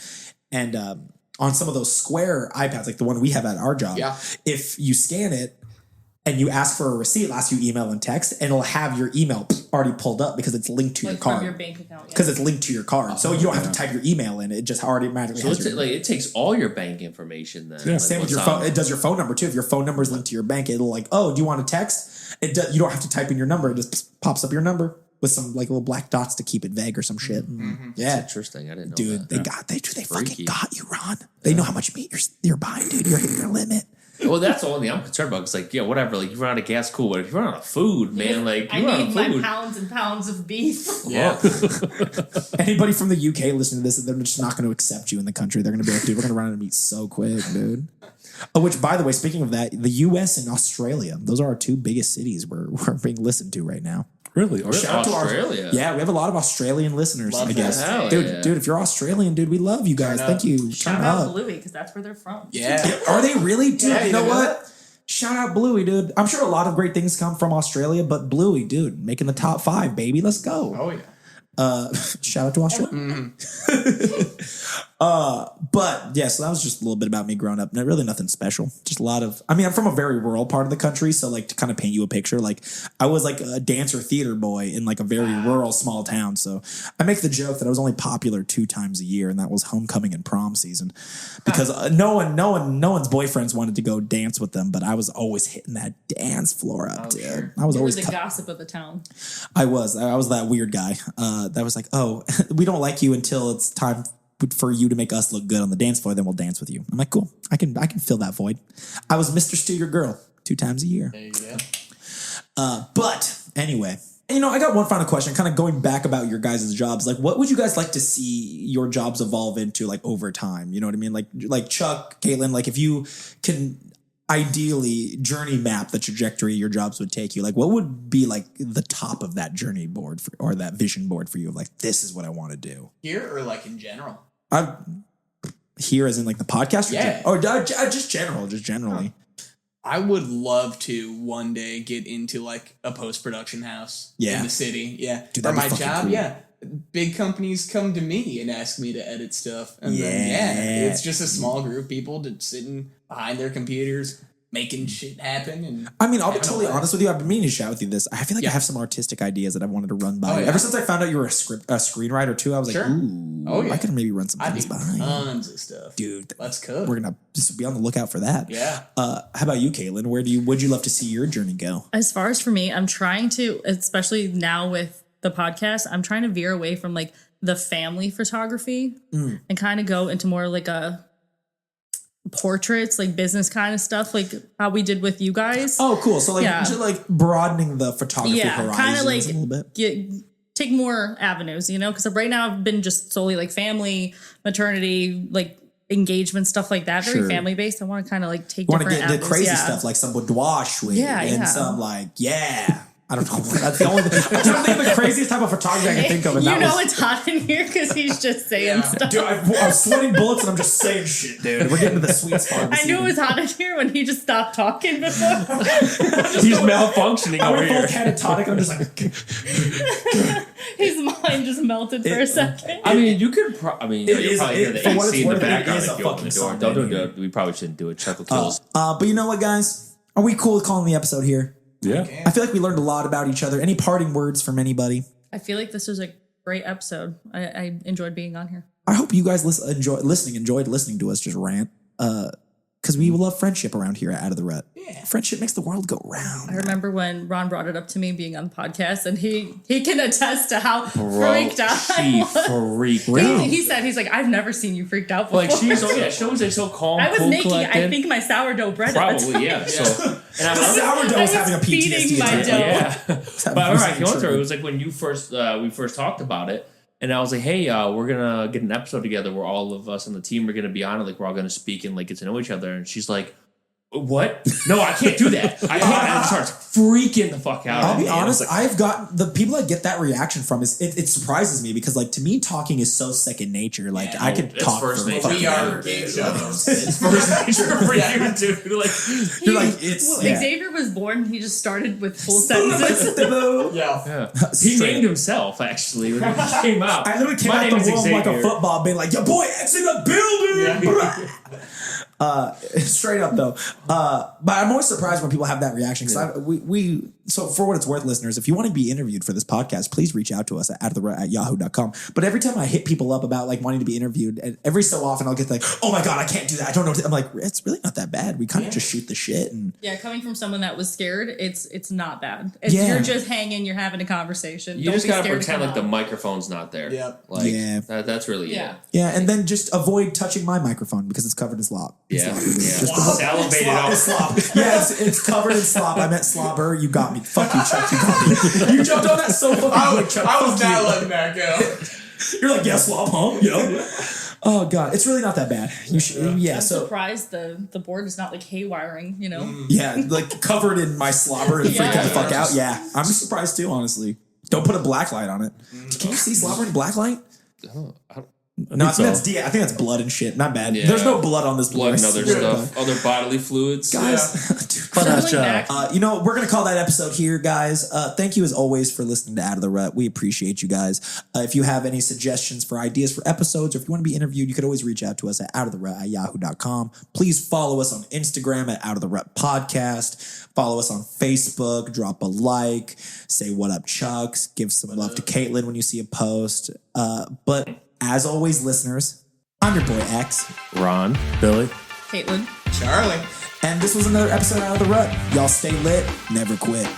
And on some of those Square iPads, like the one we have at our job, if you scan it and you ask for a receipt, it'll ask you email and text, and it'll have your email already pulled up because it's linked to your card. From your bank account. Because it's linked to your card. So you don't have to type your email in. It just already magically has your it takes all your bank information then. Yeah, same with your phone. It does your phone number too. If your phone number is linked to your bank, it'll like, oh, do you want a text? You don't have to type in your number. It just pops up your number with some like little black dots to keep it vague or some shit. Yeah, that's interesting. I didn't know dude. that. They fucking got you, Ron. They know how much meat you're buying, dude. You're hitting your limit. Well, that's the only thing I'm concerned about. It's like, yeah, whatever. Like, you run out of gas, cool. But if you run out of food, man, like, I need my pounds and pounds of beef. Yeah. Anybody from the UK listening to this, they're just not going to accept you in the country. They're going to be like, dude, we're going to run out of meat so quick, dude. Oh, which, by the way, speaking of that, the US and Australia, those are our 2 biggest cities we're being listened to right now. Really? Shout out to Australia. Yeah, we have a lot of Australian listeners, I guess. Dude, if you're Australian, dude, we love you guys. Thank you. Shout out Bluey, because that's where they're from. Yeah. Are they really? Dude, you know what? Shout out Bluey, dude. I'm sure a lot of great things come from Australia, but Bluey, dude, making the top 5, baby. Let's go. Oh, yeah. Shout out to Australia. But yeah, so that was just a little bit about me growing up. Really nothing special. Just a lot of, I mean, I'm from a very rural part of the country. So like to kind of paint you a picture, like I was like a dancer theater boy in like a very rural small town. So I make the joke that I was only popular 2 times a year, and that was homecoming and prom season, because no one's boyfriends wanted to go dance with them, but I was always hitting that dance floor up, dude. Sure. I was You were always the gossip of the town. I was that weird guy that was like, oh, we don't like you until it's time for you to make us look good on the dance floor, then we'll dance with you. I'm like, cool, I can fill that void. I was Mr. Steal Your Girl 2 times a year. There you go. But anyway, I got one final question, kind of going back about your guys' jobs. Like, what would you guys like to see your jobs evolve into, like, over time? You know what I mean? Like Chuck, Caitlin, like if you can ideally journey map the trajectory your jobs would take you, like what would be like the top of that journey board or that vision board for you of like, this is what I want to do Here or like in general? Here as in like the podcast? Yeah. Or just generally. I would love to one day get into like a post-production house in the city. Yeah. Dude, for that'd my be fucking job, cool. yeah. Big companies come to me and ask me to edit stuff. And then, it's just a small group of people just sitting behind their computers, making shit happen. And I mean, I'll be totally honest with you. I've been meaning to chat with you this. I feel like I have some artistic ideas that I wanted to run by you. Ever since I found out you were a screenwriter too, I was like, ooh, I could maybe run some things by you. Tons of stuff. Dude, let's cook. We're going to just be on the lookout for that. Yeah. How about you, Caitlin? Would you love to see your journey go? As far as for me, I'm trying to, especially now with the podcast, I'm trying to veer away from like the family photography and kind of go into more like a portraits, like business kind of stuff, like how we did with you guys. Oh, cool. So like, just like broadening the photography horizons kind of like a little bit. Take more avenues, because right now I've been just solely like family, maternity, like engagement, stuff like that, very family based. I want to kind of like take different avenues. Want to get the crazy stuff, like some boudoir suite and some like, I don't know. That's the only thing. I'm trying to think of the craziest type of photography I can think of. And it's hot in here because he's just saying stuff. Dude, I'm sweating bullets and I'm just saying shit, dude. We're getting to the sweet spot. I knew it was hot in here when he just stopped talking before. He's malfunctioning over here. I'm catatonic. I'm just like... His mind just melted for a second. I mean, you could... you'll probably hear the for what AC it's in the worth, background it is if a you open fucking the song. door. Don't do it. We probably shouldn't do it. Chuckle kills. But you know what, guys? Are we cool with calling the episode here? Yeah. I feel like we learned a lot about each other. Any parting words from anybody? I feel like this was a great episode. I enjoyed being on here. I hope you guys enjoyed listening to us just rant. Because we love friendship around here at Out of the Rut. Yeah. Friendship makes the world go round. I remember when Ron brought it up to me being on the podcast, and he can attest to how freaked out I was. Freaked out. He said, he's like, I've never seen you freaked out before. Like, she was like so calm, I was cool, making, collected. I think, my sourdough bread. Probably, yeah. So, and I The sourdough was having a PTSD feeding my attack. dough. Yeah. But I remember I came up to her, it was like when we first talked about it. And I was like, hey, we're going to get an episode together where all of us on the team are going to be on it. Like, we're all going to speak and like get to know each other. And she's like, what? No, I can't do that. I can't. And it starts freaking the fuck out. I'll be honest. I've got the people I get that reaction from is it surprises me because like to me talking is so second nature. Like I could talk for we are game shows. It's first nature for you, dude. Like you're like it's Xavier was born. He just started with full sentences. He named himself actually when he came out. I literally came out the womb like a football, being like, "Your boy X in the building." Yeah. Straight up though, but I'm always surprised when people have that reaction because so for what it's worth, listeners, if you want to be interviewed for this podcast, please reach out to us at yahoo.com. But every time I hit people up about like wanting to be interviewed, and every so often I'll get like, oh my God, I can't do that. I don't know. I'm like, it's really not that bad. We kind of just shoot the shit. And coming from someone that was scared, it's not bad. You're just hanging, you're having a conversation. You just gotta pretend like the microphone's not there. Yep. Like that's really it. Yeah, and then just avoid touching my microphone because it's covered in slop. Salivated out. Slop. Yeah, it's covered in slop. I meant slobber. You got me. Fuck you, Chuck. You got me. You jumped on that so fucking quick, Chuck. I was not letting that go. You're like, yeah, slop, huh? Yeah. Oh God, it's really not that bad. You should, I'm surprised the board is not like haywiring, Yeah, like covered in my slobber and freaking the fuck out. Yeah, I'm surprised too, honestly. Don't put a black light on it. Can you see slobber in black light? No, I think that's blood and shit. Not bad. Yeah. There's no blood on this blood and other stuff, other bodily fluids. Guys, dude, Chuck. We're going to call that episode here, guys. Thank you as always for listening to Out of the Rut. We appreciate you guys. If you have any suggestions for ideas for episodes, or if you want to be interviewed, you could always reach out to us at outoftherut@yahoo.com. Please follow us on Instagram at Out of the Rut Podcast. Follow us on Facebook. Drop a like. Say what up, Chucks. Give some love to Caitlin when you see a post. But as always, listeners, I'm your boy X. Ron. Billy. Caitlin. Charlie. And this was another episode of Out of the Rut. Y'all stay lit, never quit.